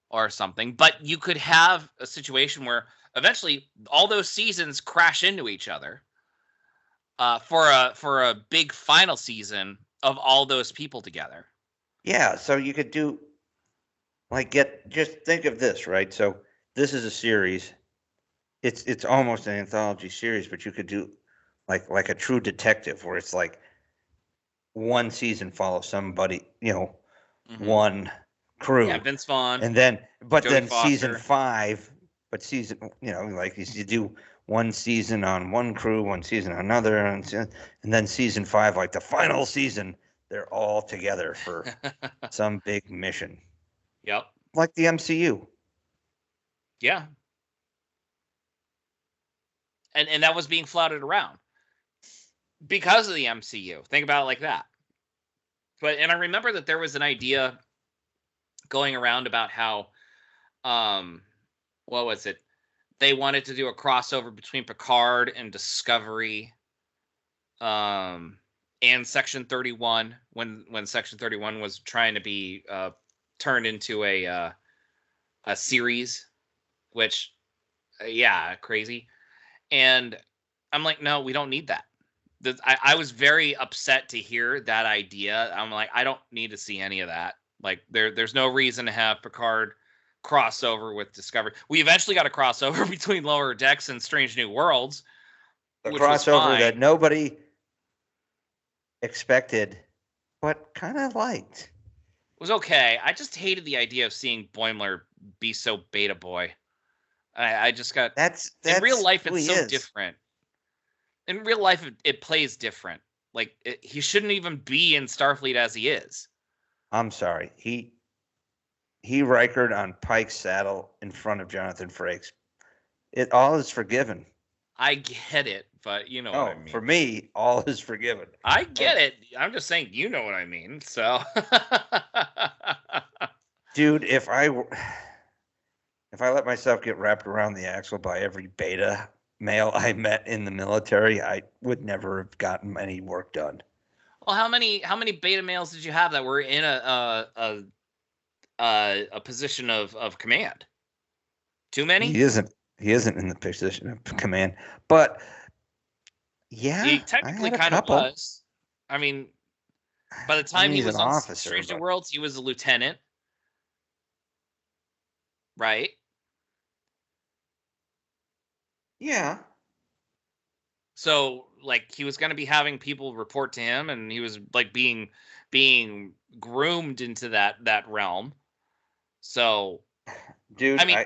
or something. But you could have a situation where eventually all those seasons crash into each other for a big final season of all those people together. Yeah, so you could do just think of this, right? So this is a series. It's almost an anthology series, but you could do like a true detective where it's like one season follows somebody, one crew. Yeah, Vince Vaughn. And then Jodie Foster. Season 5, you do one season on one crew, one season on another, and then season 5, like the final season, they're all together for some big mission. Yep. Like the MCU. Yeah. And that was being flouted around because of the MCU. Think about it like that. And I remember that there was an idea going around about how, what was it? They wanted to do a crossover between Picard and Discovery, and Section 31 when Section 31 was trying to be turned into a series, which, crazy. And I'm like, no, we don't need that. I was very upset to hear that idea. I'm like, I don't need to see any of that. Like, there's no reason to have Picard crossover with Discovery. We eventually got a crossover between Lower Decks and Strange New Worlds. The crossover that nobody expected, but kind of liked. It was okay. I just hated the idea of seeing Boimler be so beta boy. I just got... That's in real life, it's so different. In real life, it plays different. Like, he shouldn't even be in Starfleet as he is. I'm sorry. He Rikered on Pike's saddle in front of Jonathan Frakes. It all is forgiven. I get it, but you know what I mean. For me, all is forgiven. I get it. I'm just saying, you know what I mean. So, dude, if I let myself get wrapped around the axle by every beta male I met in the military, I would never have gotten any work done. Well, how many beta males did you have that were in a position of command? Too many? He isn't in the position of command, but yeah, he technically kind of was. I mean, by the time he was on Strange New Worlds, he was a lieutenant, right? Yeah. So, like, he was going to be having people report to him, and he was like being groomed into that realm. So, dude, I mean,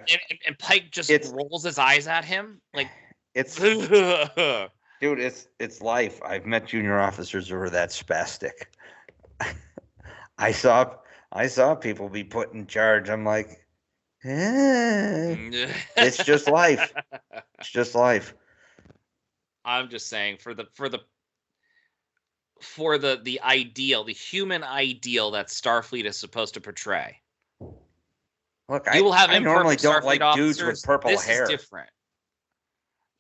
and Pike just rolls his eyes at him, like it's dude, it's life. I've met junior officers who were that spastic. I saw people be put in charge. I'm like, it's just life. It's just life. I'm just saying, for the ideal, the human ideal that Starfleet is supposed to portray. Look, I normally don't like dudes with purple hair. This is different.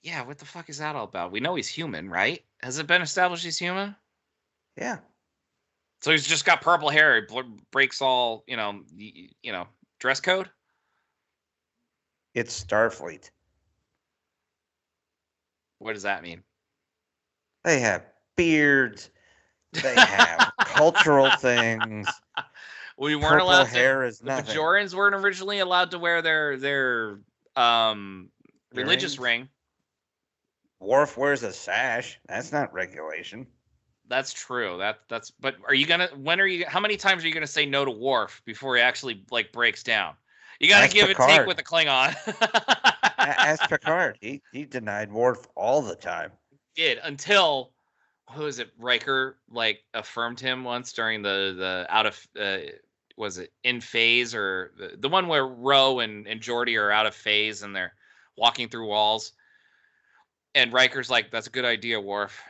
Yeah, what the fuck is that all about? We know he's human, right? Has it been established he's human? Yeah. So he's just got purple hair. He breaks all, dress code? It's Starfleet. What does that mean? They have beards. They have cultural things. We weren't allowed to. Hair is the nothing. Bajorans weren't originally allowed to wear their religious ring. Worf wears a sash. That's not regulation. That's true. That's. But how many times are you gonna say no to Worf before he actually breaks down? You gotta give and take with the Klingon. Ask Picard. He denied Worf all the time. He did until who is it? Riker affirmed him once during the out of was it in phase or the one where Ro and Geordi are out of phase and they're walking through walls. And Riker's like, "That's a good idea, Worf.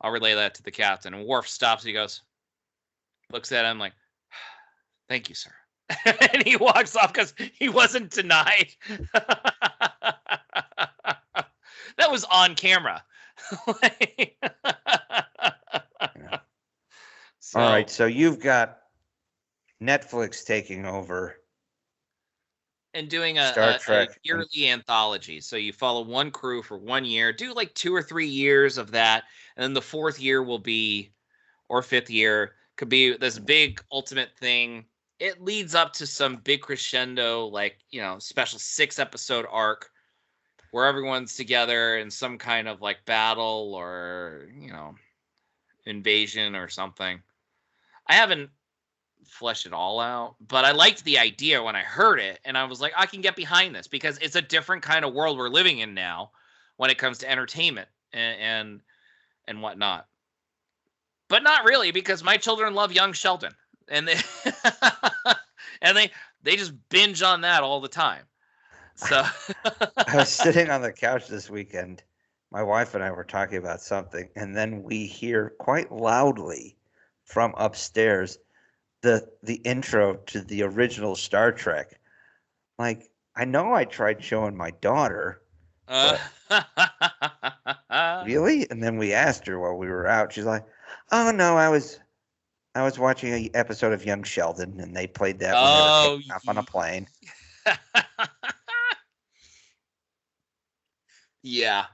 I'll relay that to the captain." And Worf stops. He goes, looks at him like, "Thank you, sir." And he walks off because he wasn't denied. That was on camera. So, all right, so you've got Netflix taking over and doing a yearly anthology. So you follow one crew for 1 year, do 2 or 3 years of that, and then the 4th year will be, or 5th year, could be this big ultimate thing. It leads up to some big crescendo, special 6-episode arc where everyone's together in some kind of battle or, invasion or something. I haven't fleshed it all out, but I liked the idea when I heard it, and I was like, I can get behind this because it's a different kind of world we're living in now when it comes to entertainment and whatnot. But not really, because my children love Young Sheldon, and they they just binge on that all the time. So I was sitting on the couch this weekend. My wife and I were talking about something, and then we hear quite loudly from upstairs the intro to the original Star Trek. I know I tried showing my daughter. Really? And then we asked her while we were out. She's like, "Oh no, I was watching an episode of Young Sheldon, and they played that when they were taking off on a plane." Yeah,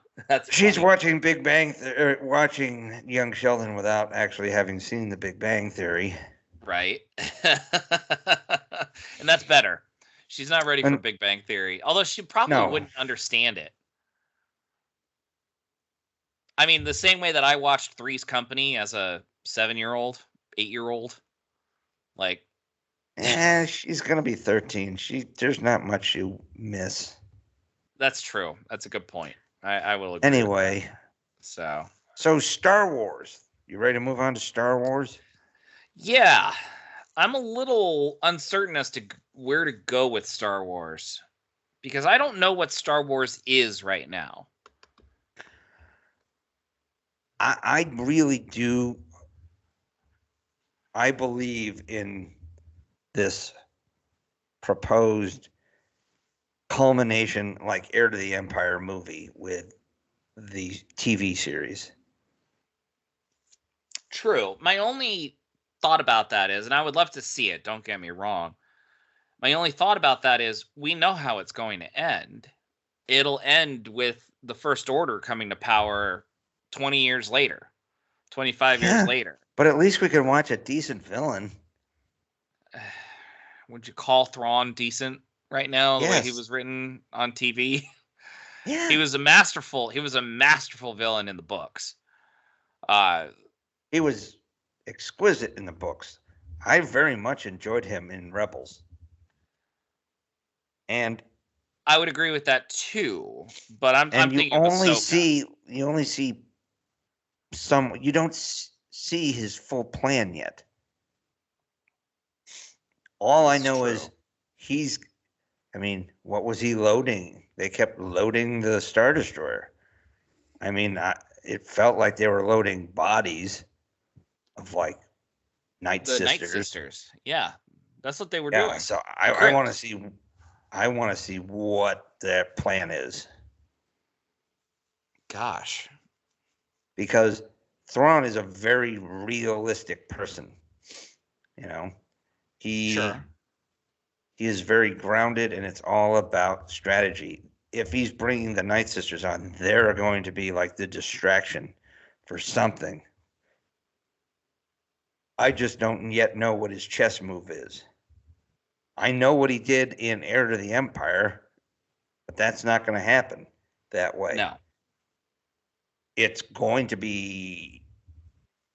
she's watching Big Bang, watching Young Sheldon without actually having seen The Big Bang Theory. Right. And that's better. She's not ready for Big Bang Theory, although she probably wouldn't understand it. I mean, the same way that I watched Three's Company as a 7-year-old, 8-year-old, like. Yeah, she's gonna be 13. There's not much you miss. That's true. That's a good point. I will agree. Anyway, so Star Wars. You ready to move on to Star Wars? Yeah, I'm a little uncertain as to where to go with Star Wars because I don't know what Star Wars is right now. I really do. I believe in this proposed culmination, like Heir to the Empire movie with the TV series. True. My only thought about that is, and I would love to see it, don't get me wrong. My only thought about that is we know how it's going to end. It'll end with the First Order coming to power 20 years later, 25 years later. But at least we can watch a decent villain. Would you call Thrawn decent right now, the way Yes. he was written on TV? Yeah. He was a masterful villain in the books. He was exquisite in the books. I very much enjoyed him in Rebels. And I would agree with that too, but I'm thinking of Ahsoka. You only see some. You don't see his full plan yet. All I know is I mean, what was he loading? They kept loading the Star Destroyer. I mean, it felt like they were loading bodies of like Night Sisters. Night Sisters. Yeah, that's what they were doing. So I want to see. I want to see what their plan is. Gosh. Because Thrawn is a very realistic person. You know, he is very grounded, and it's all about strategy. If he's bringing the Night Sisters on, they're going to be like the distraction for something. I just don't yet know what his chess move is. I know what he did in Heir to the Empire, but that's not going to happen that way. No. It's going to be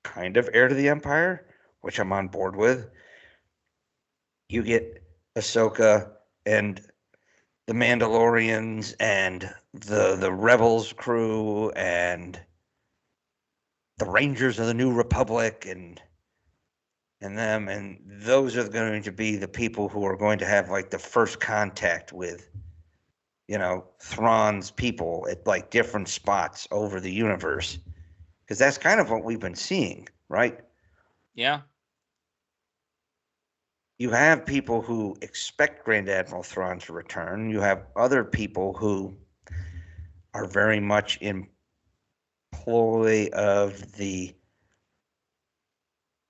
kind of Heir to the Empire, which I'm on board with. You get Ahsoka and the Mandalorians and the Rebels crew and the Rangers of the New Republic and them, and those are going to be the people who are going to have like the first contact with, you know, Thrawn's people at like different spots over the universe, because that's kind of what we've been seeing, right? Yeah. You have people who expect Grand Admiral Thrawn to return. You have other people who are very much in employ of the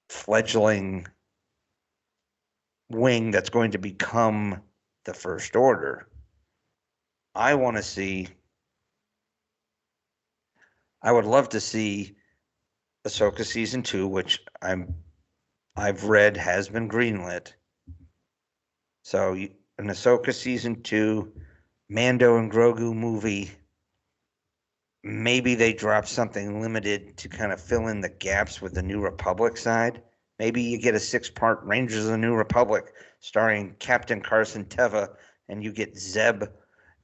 fledgling wing that's going to become the First Order. I would love to see Ahsoka season 2, which I've read has been greenlit. So an Ahsoka season 2, Mando and Grogu movie. Maybe they drop something limited to kind of fill in the gaps with the New Republic side. Maybe you get a 6-part Rangers of the New Republic starring Captain Carson Teva, and you get Zeb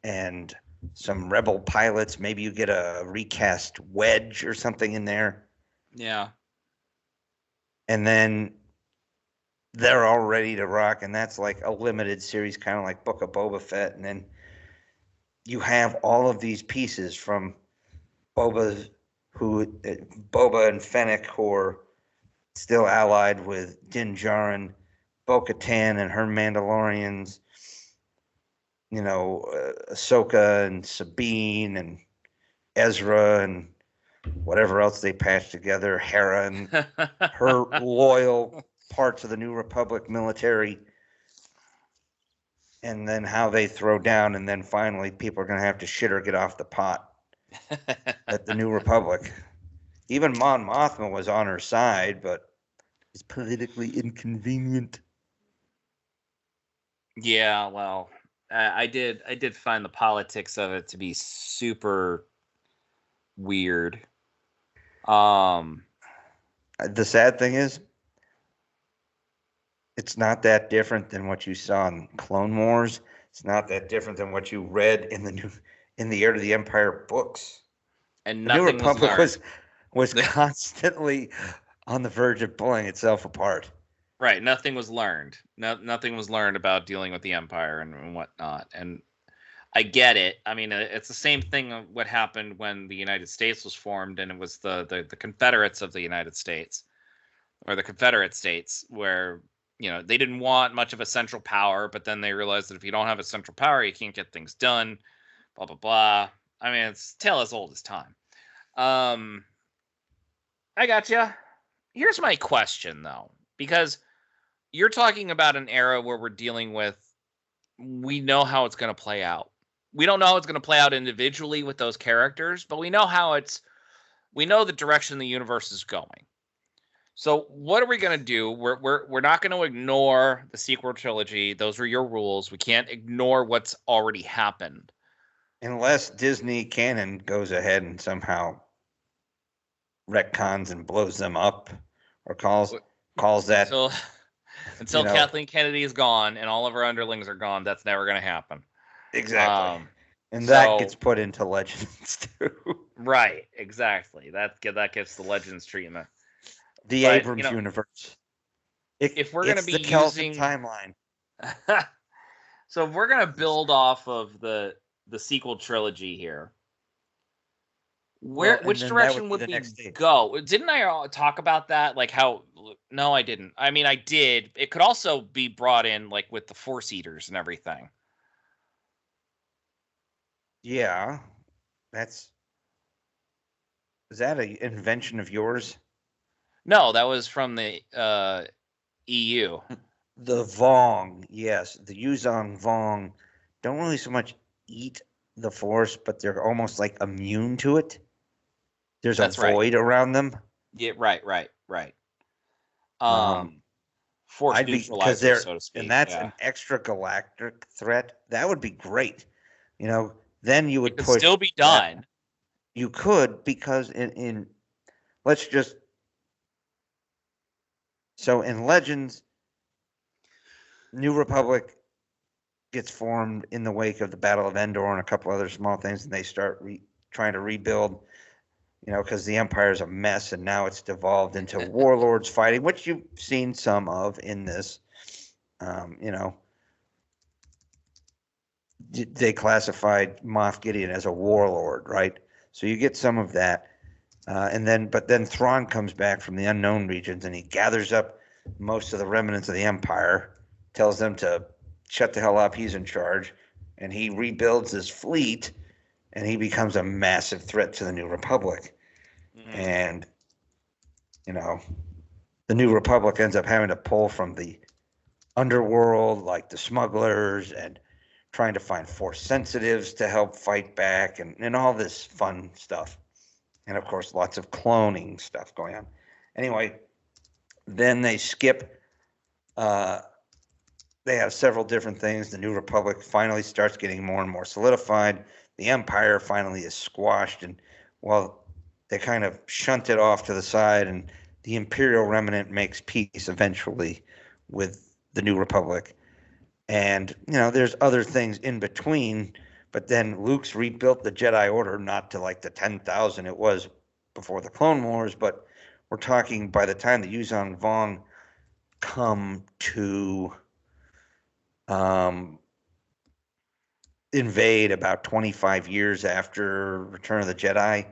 and some Rebel pilots. Maybe you get a recast Wedge or something in there. Yeah. And then they're all ready to rock, and that's like a limited series, kind of like Book of Boba Fett. And then you have all of these pieces from Boba and Fennec, who are still allied with Din Djarin, Bo-Katan and her Mandalorians, you know, Ahsoka and Sabine and Ezra and whatever else they patched together, Hera and her loyal parts of the New Republic military, and then how they throw down, and then finally people are going to have to shit or get off the pot at the New Republic. Even Mon Mothma was on her side, but it's politically inconvenient. Yeah, well, I did find the politics of it to be super weird. The sad thing is, it's not that different than what you saw in Clone Wars. It's not that different than what you read in the Heir to the Empire books. And The New nothing was Republic learned. was constantly on the verge of pulling itself apart. Right, nothing was learned. Nothing was learned about dealing with the Empire and whatnot. And I get it. I mean, it's the same thing of what happened when the United States was formed, and it was the Confederates of the United States, or the Confederate States, where, you know, they didn't want much of a central power, but then they realized that if you don't have a central power, you can't get things done, blah, blah, blah. I mean, it's a tale as old as time. I got you. Here's my question, though, because you're talking about an era where we're dealing with, we know how it's going to play out. We don't know how it's going to play out individually with those characters, but we know we know the direction the universe is going. So what are we going to do? We're not going to ignore the sequel trilogy. Those are your rules. We can't ignore what's already happened. Unless Disney canon goes ahead and somehow retcons and blows them up, or calls that. Until Kathleen Kennedy is gone and all of her underlings are gone, that's never going to happen. Exactly. And that gets put into Legends too. Right, exactly. That gets the Legends treatment. The Abrams universe. If we're going to be using timeline. So if we're going to build off of the sequel trilogy here, which direction would we go? Didn't I talk about that? Like how? No, I didn't. I mean, I did. It could also be brought in like with the Force Eaters and everything. Yeah, is that an invention of yours? No, that was from the EU. The Vong, yes, the Yuzong Vong don't really so much eat the Force, but they're almost like immune to it. There's a void around them. Yeah, right. Force neutralizer, so to speak. And that's an extra galactic threat. That would be great. You know, then you would push. Still be done. That. You could, because in let's just. So in Legends, New Republic gets formed in the wake of the Battle of Endor and a couple other small things, and they start trying to rebuild. You know, because the Empire is a mess, and now it's devolved into warlords fighting, which you've seen some of in this. You know, they classified Moff Gideon as a warlord, right? So you get some of that, but then Thrawn comes back from the unknown regions, and he gathers up most of the remnants of the Empire, tells them to shut the hell up. He's in charge, and he rebuilds his fleet. And he becomes a massive threat to the New Republic. And, you know, the New Republic ends up having to pull from the underworld, like the smugglers, and trying to find Force sensitives to help fight back, and all this fun stuff. And, of course, lots of cloning stuff going on. Anyway, then they skip. They have several different things. The New Republic finally starts getting more and more solidified. The Empire finally is squashed, and they kind of shunt it off to the side, and the Imperial remnant makes peace eventually with the New Republic. And, you know, there's other things in between, but then Luke's rebuilt the Jedi Order, not to like the 10,000 it was before the Clone Wars, but we're talking by the time the Yuzong Vong come to invade about 25 years after Return of the Jedi,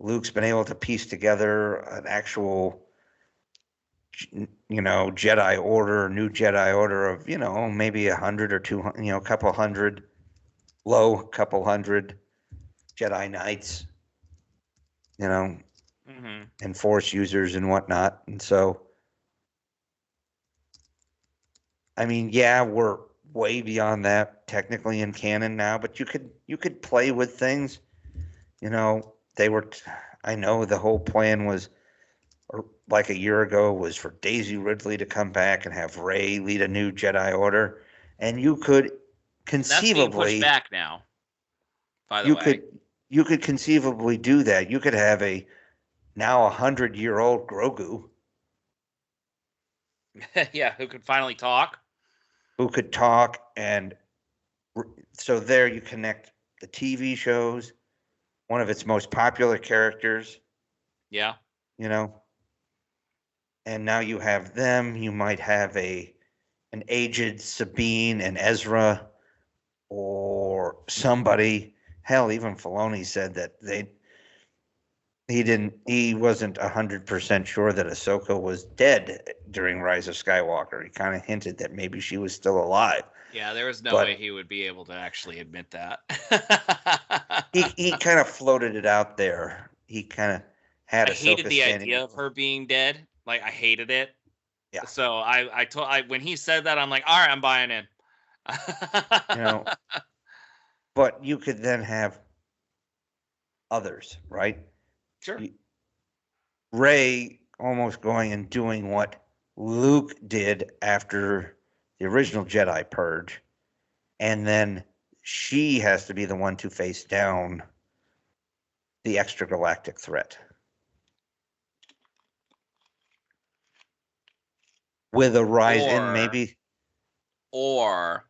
Luke's been able to piece together an actual, you know, Jedi Order, new Jedi Order of, you know, maybe 100 or 200, you know, couple hundred Jedi Knights, you know, and Force users and whatnot. And so, I mean, yeah, we're way beyond that technically in canon now, but you could play with things. You know, I know the whole plan was, like a year ago, was for Daisy Ridley to come back and have Rey lead a new Jedi Order, And you could That's being pushed conceivably back now. By the way, you could conceivably do that. You could have a now 100-year-old Grogu. Yeah, who could finally talk? Who could talk, and so there you connect the TV shows, one of its most popular characters. Yeah. You know, and now you have them. You might have an aged Sabine and Ezra, or somebody. Hell, even Filoni said that he wasn't 100% sure that Ahsoka was dead during Rise of Skywalker. He kind of hinted that maybe she was still alive. Yeah, there was no way he would be able to actually admit that. he kind of floated it out there. He kind of had I hated the idea of her being dead. Like, I hated it. Yeah. So I when he said that, I'm like, all right, I'm buying in. But you could then have others, right? Sure. Rey almost going and doing what Luke did after the original Jedi Purge, and then she has to be the one to face down the extragalactic threat. With a rise in maybe. Or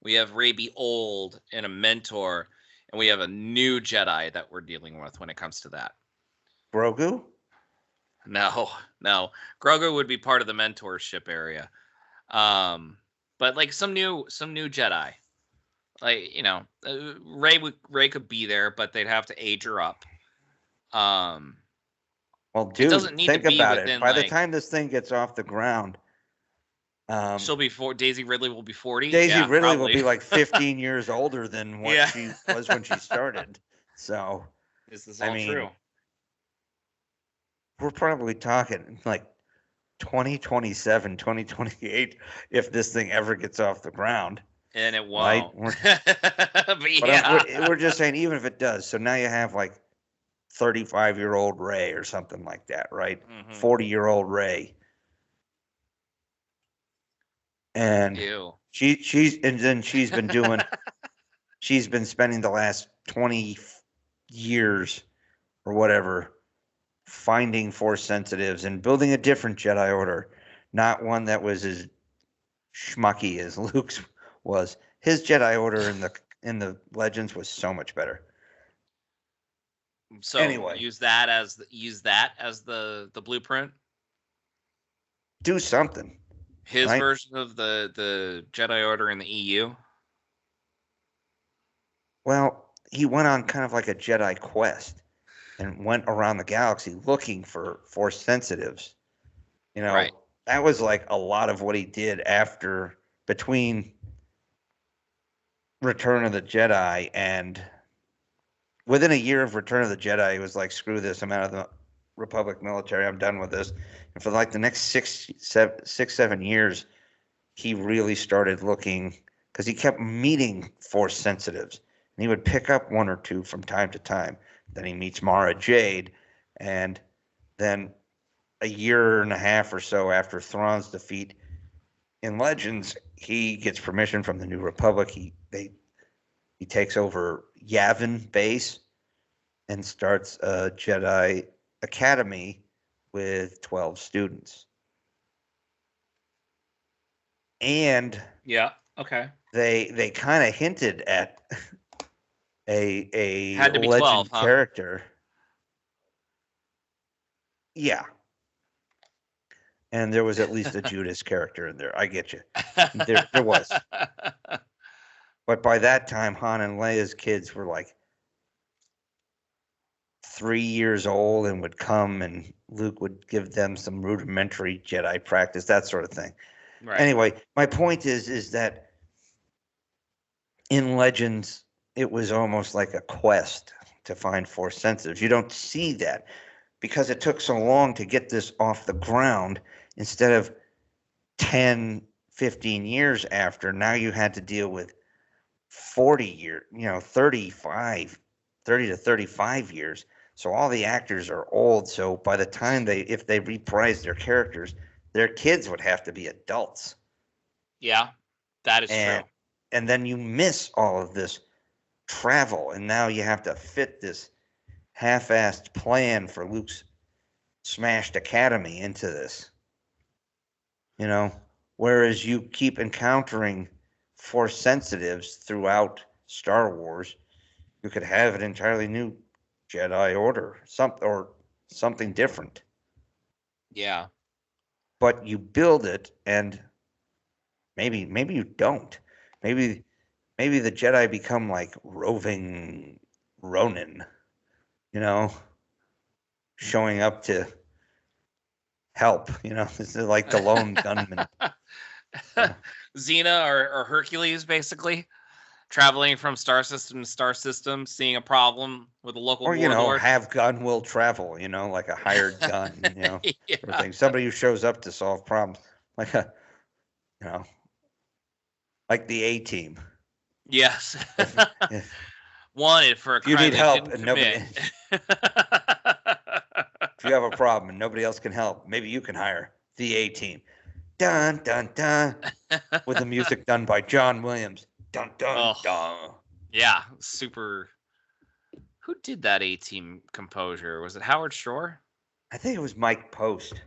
we have Rey be old and a mentor, and we have a new Jedi that we're dealing with when it comes to that. Grogu? No. Grogu would be part of the mentorship area. But like some new Jedi. Like, Rey could be there, but they'd have to age her up. Well, dude, it doesn't need think to be about within, it. By the time this thing gets off the ground, she'll be Daisy Ridley will be 40. Daisy Ridley will be like 15 years older than what she was when she started. So, is this all true? We're probably talking like 2027, 2028 if this thing ever gets off the ground. And it won't. Right? We're just saying, even if it does. So now you have like 35-year-old Rey or something like that, right? 40-year-old Rey. And she's been doing she's been spending the last 20 years or whatever finding Force sensitives and building a different Jedi Order, not one that was as schmucky as Luke's was. His Jedi Order in the Legends was so much better. So anyway, use that as the blueprint. Do something. His version of the Jedi Order in the EU. Well, he went on kind of like a Jedi quest and went around the galaxy looking for Force sensitives. That was like a lot of what he did between Return of the Jedi and within a year of Return of the Jedi, he was like, screw this, I'm out of the Republic military, I'm done with this. And for like the next 7 years, he really started looking, because he kept meeting Force sensitives. And he would pick up one or two from time to time. Then he meets Mara Jade. And then a year and a half or so after Thrawn's defeat in Legends, he gets permission from the New Republic. He takes over Yavin base and starts a Jedi Academy with 12 students. And they kind of hinted at a had to be legend 12, character. Yeah. And there was at least a Judas character in there. I get you. There was. But by that time, Han and Leia's kids were like 3 years old and would come, and Luke would give them some rudimentary Jedi practice, that sort of thing. Right. Anyway, my point is that in Legends, it was almost like a quest to find Force sensitives. You don't see that because it took so long to get this off the ground. Instead of 10, 15 years after, now you had to deal with 40 years, 30 to 35 years. So all the actors are old. So by the time if they reprise their characters, their kids would have to be adults. Yeah, that is true. and then you miss all of this travel, and now you have to fit this half-assed plan for Luke's smashed academy into this. Whereas you keep encountering Force sensitives throughout Star Wars, you could have an entirely new Jedi Order, something different. Yeah. But you build it, and maybe you don't. Maybe the Jedi become like roving Ronin, showing up to help. This is like the lone gunman. Xena or Hercules, basically traveling from star system to star system, seeing a problem with a local warlord. Have gun will travel. Like a hired gun. Sort of thing. Somebody who shows up to solve problems, like like the A-Team. Yes. If wanted for a crime you need help and nobody. If you have a problem and nobody else can help, maybe you can hire the A-Team. Dun, dun, dun. With the music done by John Williams. Dun, dun, dun. Yeah, super. Who did that A-Team composure? Was it Howard Shore? I think it was Mike Post.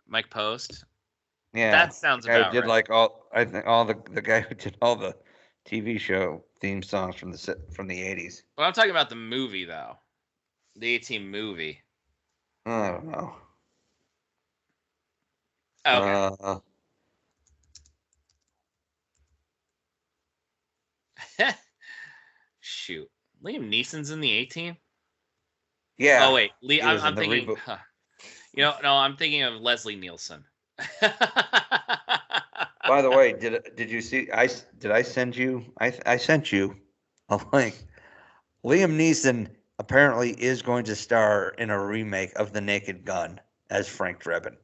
Mike Post? Yeah. That sounds about did right. The guy who did all the TV show theme songs from the 80s. Well, I'm talking about the movie, though. The A-Team movie. I don't know. Okay. Shoot. Liam Neeson's in the A-Team? Yeah. Oh, wait. I'm thinking... reboot. No, I'm thinking of Leslie Nielsen. By the way, did you see? Did I send you? I sent you a link. Liam Neeson apparently is going to star in a remake of The Naked Gun as Frank Drebin.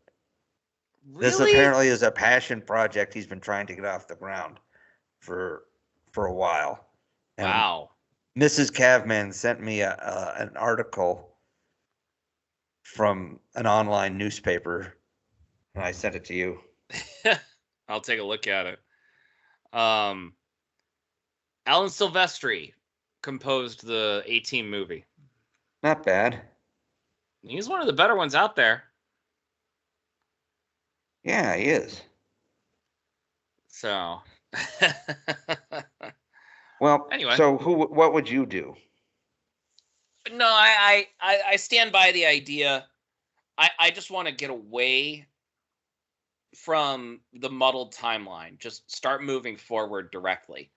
Really? This apparently is a passion project he's been trying to get off the ground for a while. And wow. Mrs. Cavman sent me an article from an online newspaper, and I sent it to you. I'll take a look at it. Alan Silvestri composed the A-Team movie. Not bad. He's one of the better ones out there. Yeah, he is. So. Well, anyway. So what would you do? No, I stand by the idea. I just want to get away from the muddled timeline. Just start moving forward directly.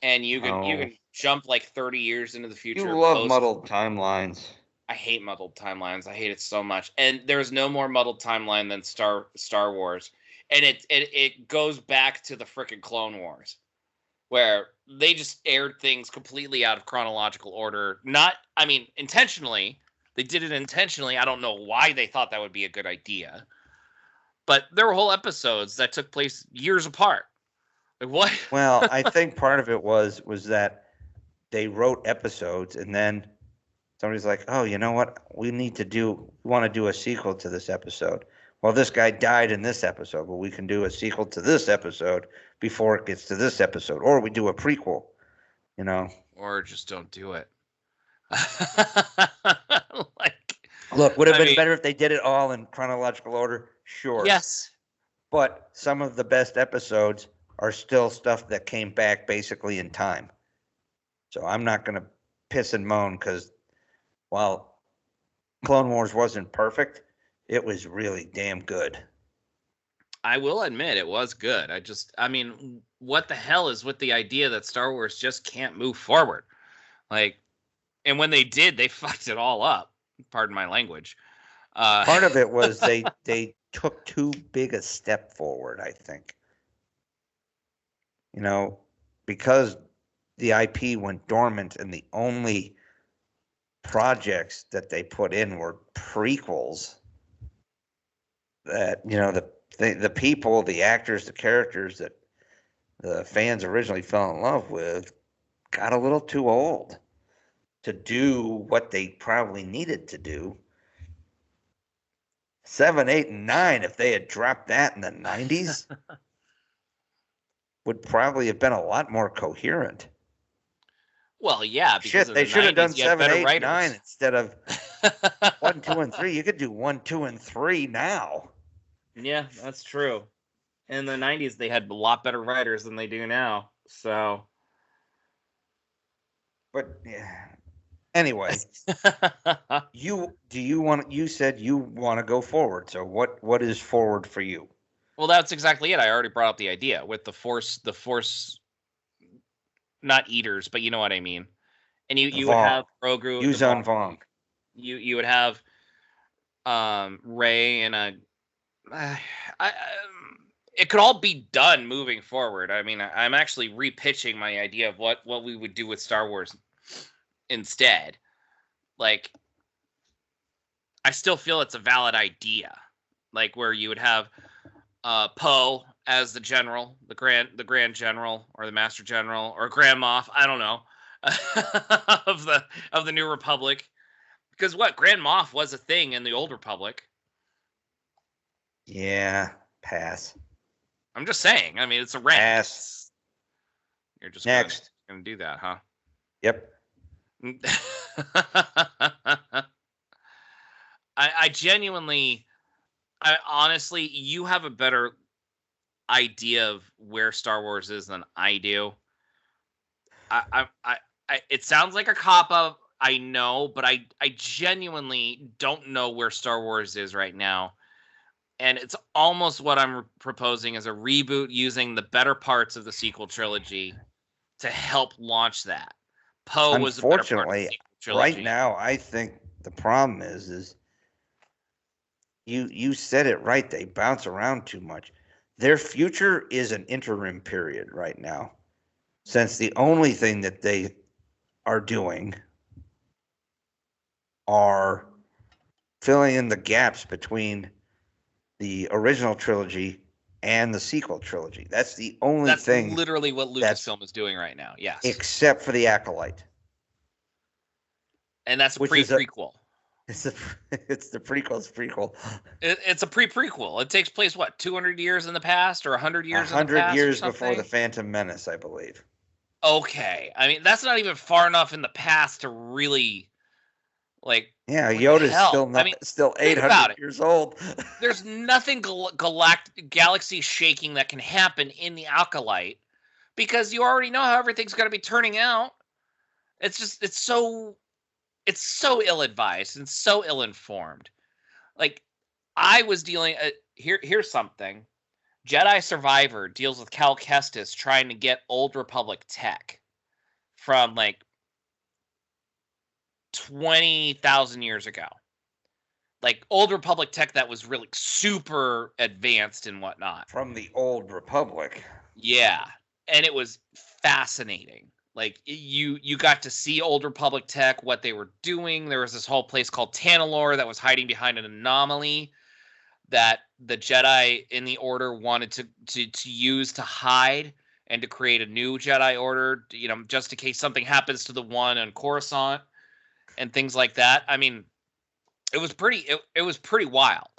And you can jump like 30 years into the future. You love muddled timelines. I hate muddled timelines. I hate it so much. And there's no more muddled timeline than Star Wars. And it goes back to the frickin' Clone Wars, where they just aired things completely out of chronological order. Intentionally. They did it intentionally. I don't know why they thought that would be a good idea. But there were whole episodes that took place years apart. Like, what? Well, I think part of it was that they wrote episodes, and then somebody's like, oh, you know what? We want to do a sequel to this episode. Well, this guy died in this episode, but we can do a sequel to this episode before it gets to this episode. Or we do a prequel, Or just don't do it. Look, would have been better if they did it all in chronological order? Sure. Yes. But some of the best episodes are still stuff that came back basically in time. So I'm not going to piss and moan because while Clone Wars wasn't perfect, it was really damn good. I will admit it was good. What the hell is with the idea that Star Wars just can't move forward? And when they did, they fucked it all up. Pardon my language. Part of it was they took too big a step forward, I think. Because the IP went dormant and the only projects that they put in were prequels that, the people, the actors, the characters that the fans originally fell in love with got a little too old to do what they probably needed to do. 7, 8, and 9, if they had dropped that in the 90s, would probably have been a lot more coherent. Well, yeah, because They should have done 7, 8, 9 instead of 1, 2, and 3. You could do 1, 2, and 3 now. Yeah, that's true. In the 90s, they had a lot better writers than they do now. So, but yeah. Anyway, you said you want to go forward. So what is forward for you? Well, that's exactly it. I already brought up the idea with the force, not eaters, but you know what I mean. And you would have Grogu, Yuzan Vong. You would have Rey and it could all be done moving forward. I mean, I'm actually repitching my idea of what we would do with Star Wars instead. Like, I still feel it's a valid idea. Like, where you would have Poe as the general, the grand general, or the master general, or Grand Moff, I don't know, of the New Republic. Because Grand Moff was a thing in the Old Republic. Yeah, pass. I'm just saying. I mean, it's a rank. Pass. You're just next gonna do that, huh? Yep. I genuinely, honestly, you have a better idea of where Star Wars is than I do. It sounds like a cop-out, I know, but I genuinely don't know where Star Wars is right now. And it's almost what I'm proposing as a reboot using the better parts of the sequel trilogy to help launch that. Poe was the better part of the sequel trilogy. Right now, I think the problem is you said it right. They bounce around too much. Their future is an interim period right now, since the only thing that they are doing are filling in the gaps between the original trilogy and the sequel trilogy. That's the only thing. That's literally what Lucasfilm is doing right now. Yes. Except for the Acolyte. And that's a pre-prequel. It's the prequel's prequel. It's a pre-prequel. It takes place, 200 years in the past or 100 years in the past? 100 years before the Phantom Menace, I believe. Okay. I mean, that's not even far enough in the past to really, Yeah, Yoda's still 800 years old. There's nothing galaxy shaking that can happen in the Acolyte because you already know how everything's going to be turning out. It's so ill-advised and so ill-informed. I was dealing... here's something. Jedi Survivor deals with Cal Kestis trying to get Old Republic tech from, 20,000 years ago. Old Republic tech that was really super advanced and whatnot. From the Old Republic. Yeah. And it was fascinating. You got to see Old Republic tech, what they were doing. There was this whole place called Tanalorr that was hiding behind an anomaly that the Jedi in the Order wanted to use to hide and to create a new Jedi Order, just in case something happens to the one on Coruscant and things like that. I mean, it was pretty wild.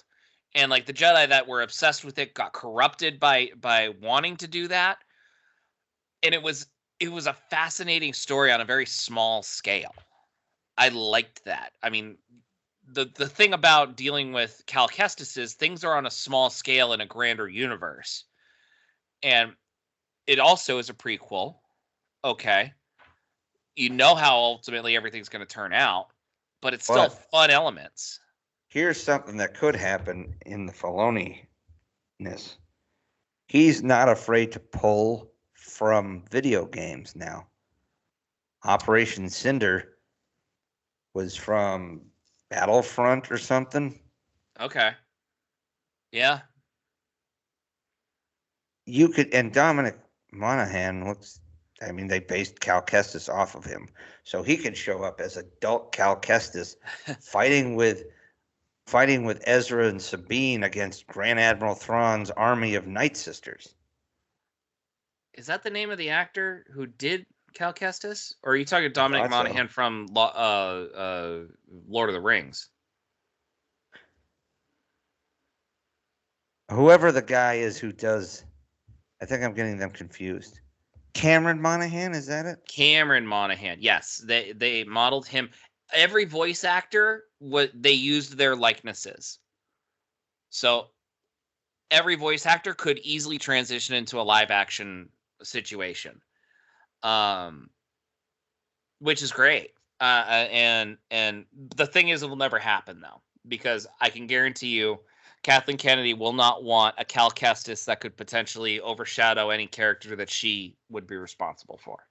And the Jedi that were obsessed with it got corrupted by wanting to do that. And it was a fascinating story on a very small scale. I liked that. I mean, the thing about dealing with Cal Kestis is things are on a small scale in a grander universe. And it also is a prequel. Okay. You know how ultimately everything's going to turn out, but it's still fun elements. Here's something that could happen in the Filoni-ness. He's not afraid to pull from video games now. Operation Cinder was from Battlefront or something. Okay. Yeah. You could, and Dominic Monaghan they based Cal Kestis off of him. So he could show up as adult Cal Kestis fighting with Ezra and Sabine against Grand Admiral Thrawn's army of Night Sisters. Is that the name of the actor who did Cal Kestis? Or are you talking Dominic Monaghan from Lord of the Rings? Whoever the guy is who does I think I'm getting them confused. Cameron Monaghan, is that it? Cameron Monaghan, yes. They modeled him. Every voice actor, they used their likenesses. So every voice actor could easily transition into a live action situation, which is great. And the thing is, it will never happen though, because I can guarantee you, Kathleen Kennedy will not want a Cal Kestis that could potentially overshadow any character that she would be responsible for,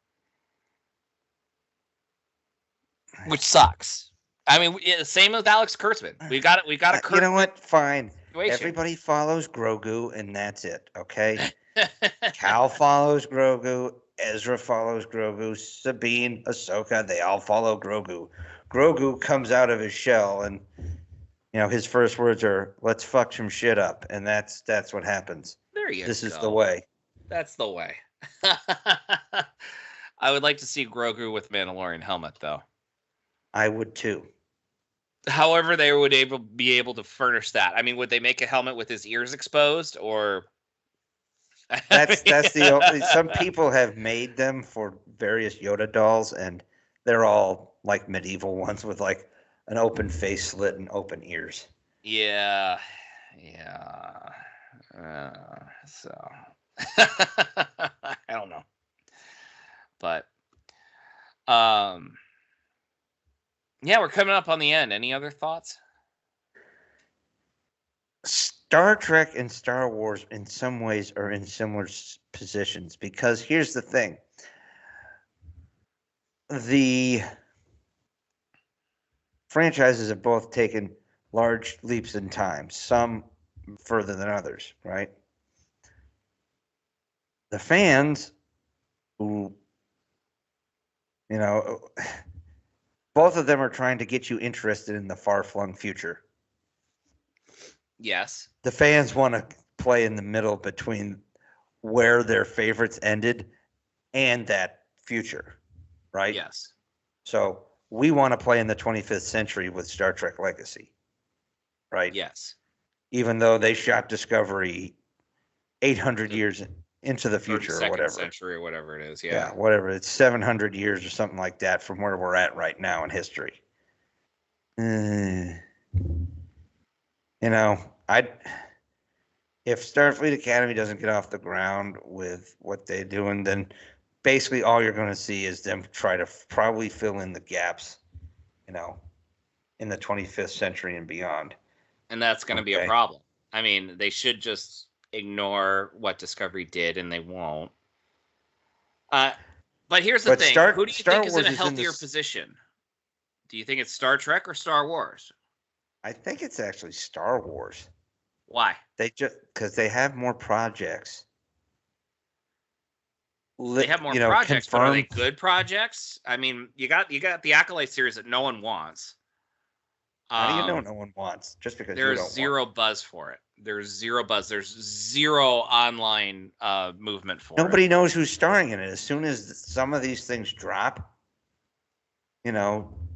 which sucks. I mean, same with Alex Kurtzman. We got a Kurtzman. You know what? Fine. Situation. Everybody follows Grogu, and that's it. Okay. Cal follows Grogu. Ezra follows Grogu. Sabine, Ahsoka, they all follow Grogu. Grogu comes out of his shell, and his first words are, "Let's fuck some shit up," and that's what happens. There you go. This is the way. That's the way. I would like to see Grogu with Mandalorian helmet, though. I would too. However, they would be able to furnish that. I mean, would they make a helmet with his ears exposed, or? That's the only. Some people have made them for various Yoda dolls, and they're all like medieval ones with like an open face slit and open ears. Yeah. So I don't know, but yeah, we're coming up on the end. Any other thoughts? Star Trek and Star Wars in some ways are in similar positions, because here's the thing. The franchises have both taken large leaps in time, some further than others, right? The fans who, both of them are trying to get you interested in the far-flung future. Yes. The fans want to play in the middle between where their favorites ended and that future, right? Yes. So we want to play in the 25th century with Star Trek Legacy, right? Yes. Even though they shot Discovery 800 years into the future or whatever. Century or whatever it is, yeah. Yeah, whatever. It's 700 years or something like that from where we're at right now in history. If Starfleet Academy doesn't get off the ground with what they're doing, then basically all you're going to see is them try to probably fill in the gaps, in the 25th century and beyond. And that's going to be a problem. I mean, they should just ignore what Discovery did, and they won't. But here's the thing. Who do you think is in a healthier position? Do you think it's Star Trek or Star Wars? I think it's actually Star Wars. Why? Because they have more projects. They have more projects, but are they good projects? I mean, you got the Acolyte series that no one wants. How do you know no one wants? Just because there's zero buzz for it. There's zero buzz. There's zero online movement for it. Nobody knows who's starring in it. As soon as some of these things drop,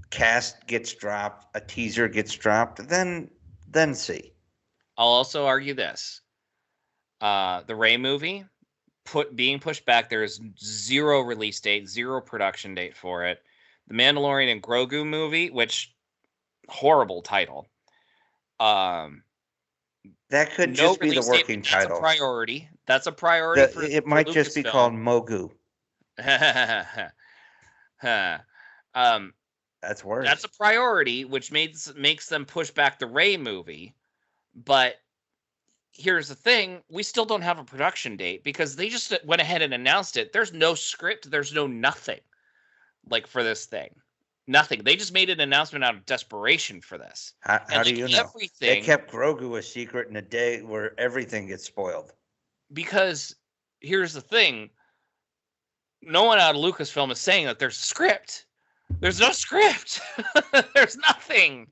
cast gets dropped, a teaser gets dropped, then see. I'll also argue this. The Rey movie being pushed back. There's zero release date, zero production date for it. The Mandalorian and Grogu movie, which horrible title. That could just be the working title. That's a priority. That's a priority. It might just be called Mogu. That's worse. That's a priority, which makes them push back the Rey movie. But here's the thing. We still don't have a production date because they just went ahead and announced it. There's no script. There's no nothing for this thing. Nothing. They just made an announcement out of desperation for this. How do you know? They kept Grogu a secret in a day where everything gets spoiled. Because here's the thing. No one out of Lucasfilm is saying that there's a script. There's no script. There's nothing.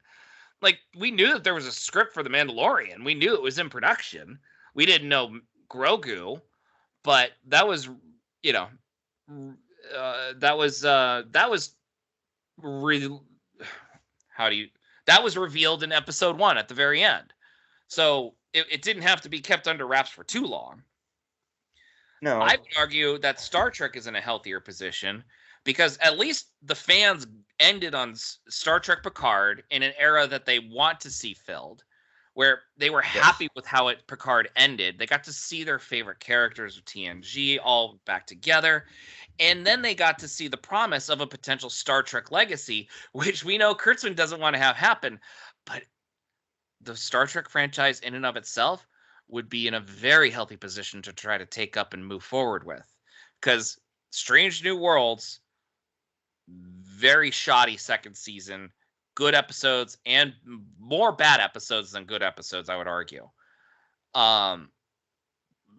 We knew that there was a script for The Mandalorian. We knew it was in production. We didn't know Grogu, but that was, that was revealed in episode 1 at the very end. So it didn't have to be kept under wraps for too long. No. I would argue that Star Trek is in a healthier position because at least the fans ended on Star Trek Picard in an era that they want to see filled, where they were happy with how Picard ended. They got to see their favorite characters of TNG all back together. And then they got to see the promise of a potential Star Trek legacy, which we know Kurtzman doesn't want to have happen. But the Star Trek franchise in and of itself would be in a very healthy position to try to take up and move forward with. Because Strange New Worlds, very shoddy second season, good episodes and more bad episodes than good episodes, I would argue.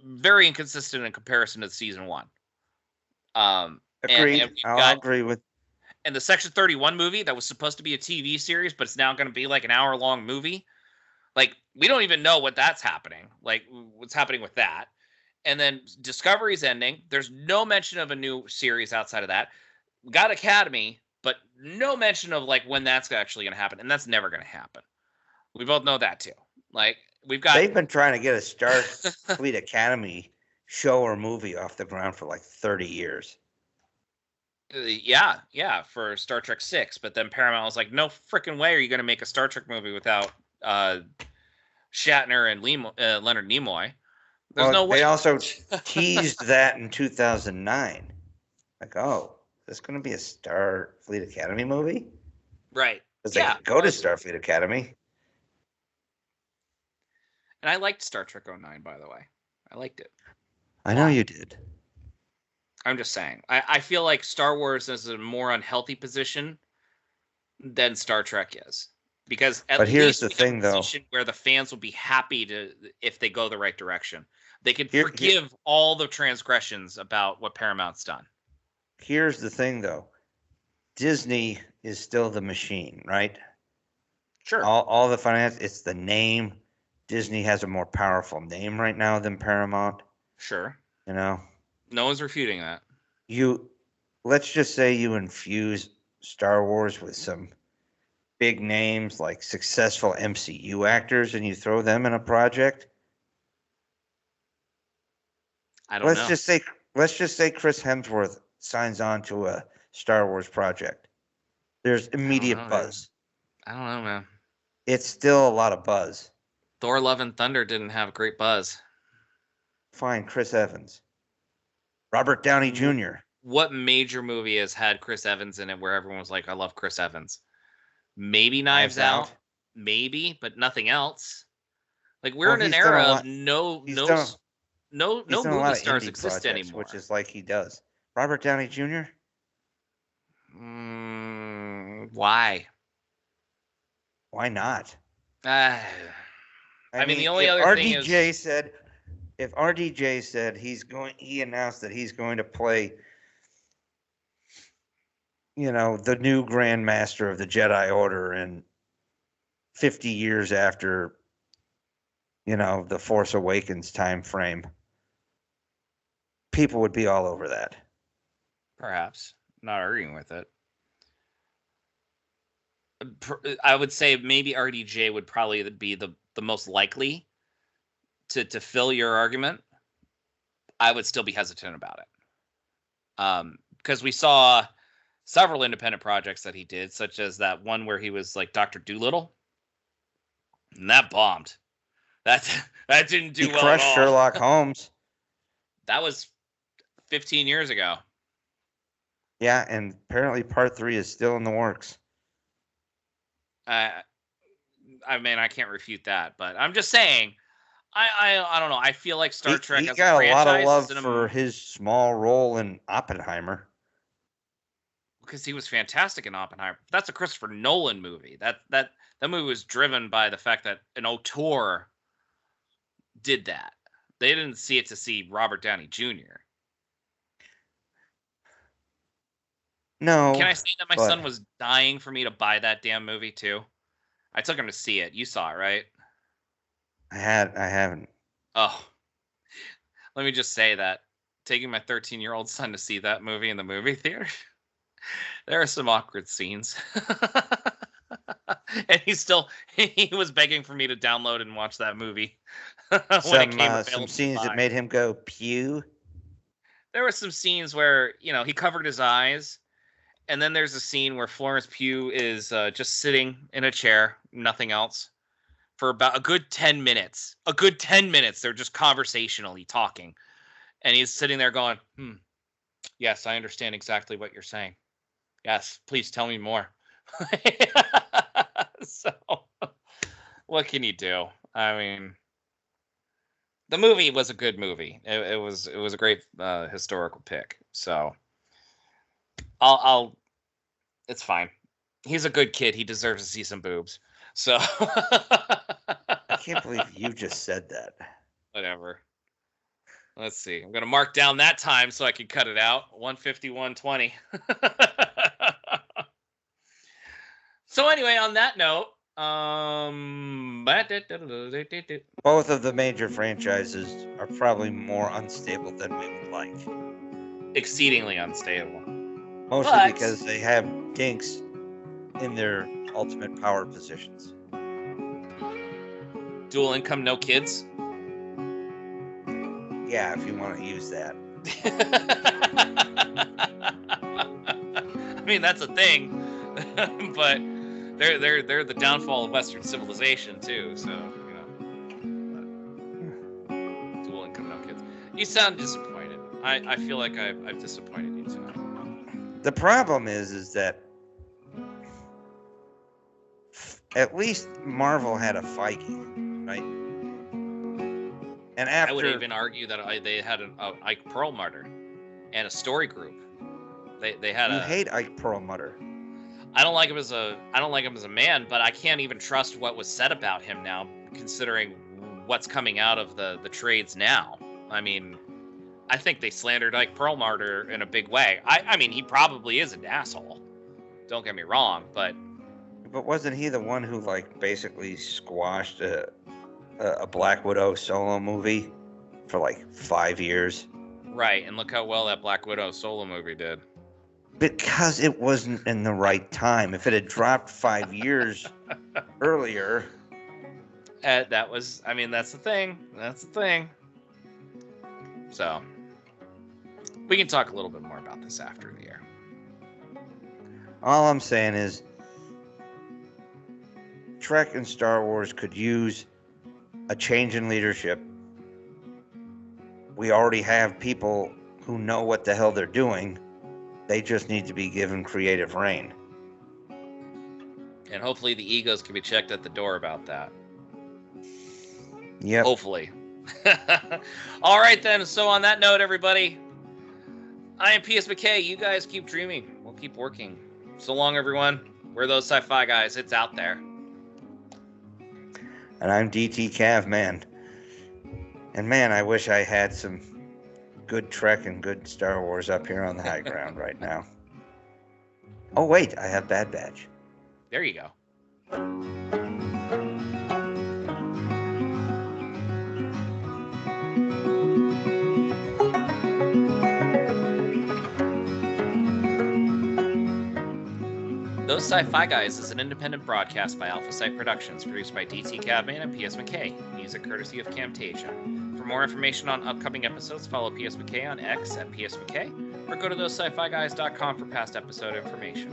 Very inconsistent in comparison to season 1. Agreed. I'll agree with. And the Section 31 movie that was supposed to be a TV series, but it's now going to be like an hour-long movie. Like, we don't even know what that's happening. Like, what's happening with that. And then Discovery's ending. There's no mention of a new series outside of that. We got Academy, but no mention of, like, when that's actually going to happen. And that's never going to happen. We both know that, too. Like, we've got... They've been trying to get a Starfleet Academy show or movie off the ground for, like, 30 years. Yeah, for Star Trek 6. But then Paramount was like, no freaking way are you going to make a Star Trek movie without Shatner and Leonard Nimoy. There's no way. They also teased that in 2009. Like, oh, is this going to be a Starfleet Academy movie? Right. Because they go to Starfleet Academy. And I liked Star Trek 09, by the way. I liked it. I know you did. I'm just saying. I feel like Star Wars is in a more unhealthy position than Star Trek is. Because at here's least the thing, though, where the fans will be happy if they go the right direction. They can forgive all the transgressions about what Paramount's done. Here's the thing, though. Disney is still the machine, right? Sure. All the finance, it's the name. Disney has a more powerful name right now than Paramount. Sure. You know? No one's refuting that. Let's just say you infuse Star Wars with some big names like successful MCU actors and you throw them in a project. I don't know. Let's just say Chris Hemsworth signs on to a Star Wars project. There's immediate buzz. I don't know, man. It's still a lot of buzz. Thor: Love and Thunder didn't have great buzz. Fine, Chris Evans. Robert Downey Jr. What major movie has had Chris Evans in it where everyone was like, I love Chris Evans? Maybe Knives Out. Maybe, but nothing else. Like, we're in an era of no movie stars exist anymore. Which is like he does. Robert Downey Jr.? Why? Why not? I mean, the only other thing is... If RDJ said he announced that he's going to play, the new Grand Master of the Jedi Order in 50 years after, the Force Awakens time frame, people would be all over that. Perhaps. Not arguing with it. I would say maybe RDJ would probably be the most likely to fill your argument. I would still be hesitant about it. Because we saw several independent projects that he did, such as that one where he was like Dr. Dolittle. And that bombed. That didn't do well at all. He crushed Sherlock Holmes. That was 15 years ago. Yeah, and apparently part 3 is still in the works. I mean, I can't refute that, but I'm just saying, I don't know. I feel like Star Trek he got a lot of love for his small role in Oppenheimer. Because he was fantastic in Oppenheimer. That's a Christopher Nolan movie. That movie was driven by the fact that an auteur did that. They didn't see it to see Robert Downey Jr. No. Can I say that my son was dying for me to buy that damn movie too? I took him to see it. You saw it, right? I haven't. Oh. Let me just say that taking my 13-year-old son to see that movie in the movie theater, there are some awkward scenes. And he was begging for me to download and watch that movie when it came available. Some scenes that made him go pew. there were some scenes where, he covered his eyes, and then there's a scene where Florence Pugh is just sitting in a chair, nothing else, for about a good 10 minutes. A good 10 minutes, they're just conversationally talking. And he's sitting there going, yes, I understand exactly what you're saying. Yes, please tell me more. So, what can you do? I mean, the movie was a good movie. It was a great historical pick. So, it's fine. He's a good kid. He deserves to see some boobs. So, I can't believe you just said that. Whatever. Let's see. I'm gonna mark down that time so I can cut it out. 1:51:20. So anyway, on that note, both of the major franchises are probably more unstable than we would like. Exceedingly unstable. Mostly because they have dinks in their ultimate power positions. Dual income, no kids? Yeah, if you want to use that. I mean, that's a thing. But they're the downfall of Western civilization too, so dual income, no kids. You sound disappointed. I feel like I've disappointed you tonight. The problem is that at least Marvel had a Feige, right? And after, I would even argue that they had an Ike Perlmutter and a story group. They had you hate Ike Perlmutter. I don't like him as a man, but I can't even trust what was said about him now, considering what's coming out of the trades now. I mean, I think they slandered Ike Perlmutter in a big way. I mean, he probably is an asshole. Don't get me wrong, but wasn't he the one who basically squashed a Black Widow solo movie for 5 years? Right, and look how well that Black Widow solo movie did. Because it wasn't in the right time. If it had dropped 5 years earlier. That's the thing. That's the thing. So, we can talk a little bit more about this after the air. All I'm saying is, Trek and Star Wars could use a change in leadership. We already have people who know what the hell they're doing. They just need to be given creative reign. And hopefully the egos can be checked at the door about that. Yep. Hopefully. All right, then. So on that note, everybody, I am P.S. McKay. You guys keep dreaming. We'll keep working. So long, everyone. We're those sci-fi guys. It's out there. And I'm DT Cav, man. And man, I wish I had some good Trek and good Star Wars up here on the high ground right now. Oh, wait, I have Bad Batch. There you go. Those Sci-Fi Guys is an independent broadcast by Alpha Site Productions, produced by DT Cavman and P.S. McKay. Music courtesy of Camtasia. For more information on upcoming episodes, follow P.S. McKay on X at P.S. McKay, or go to thosescifiguys.com for past episode information.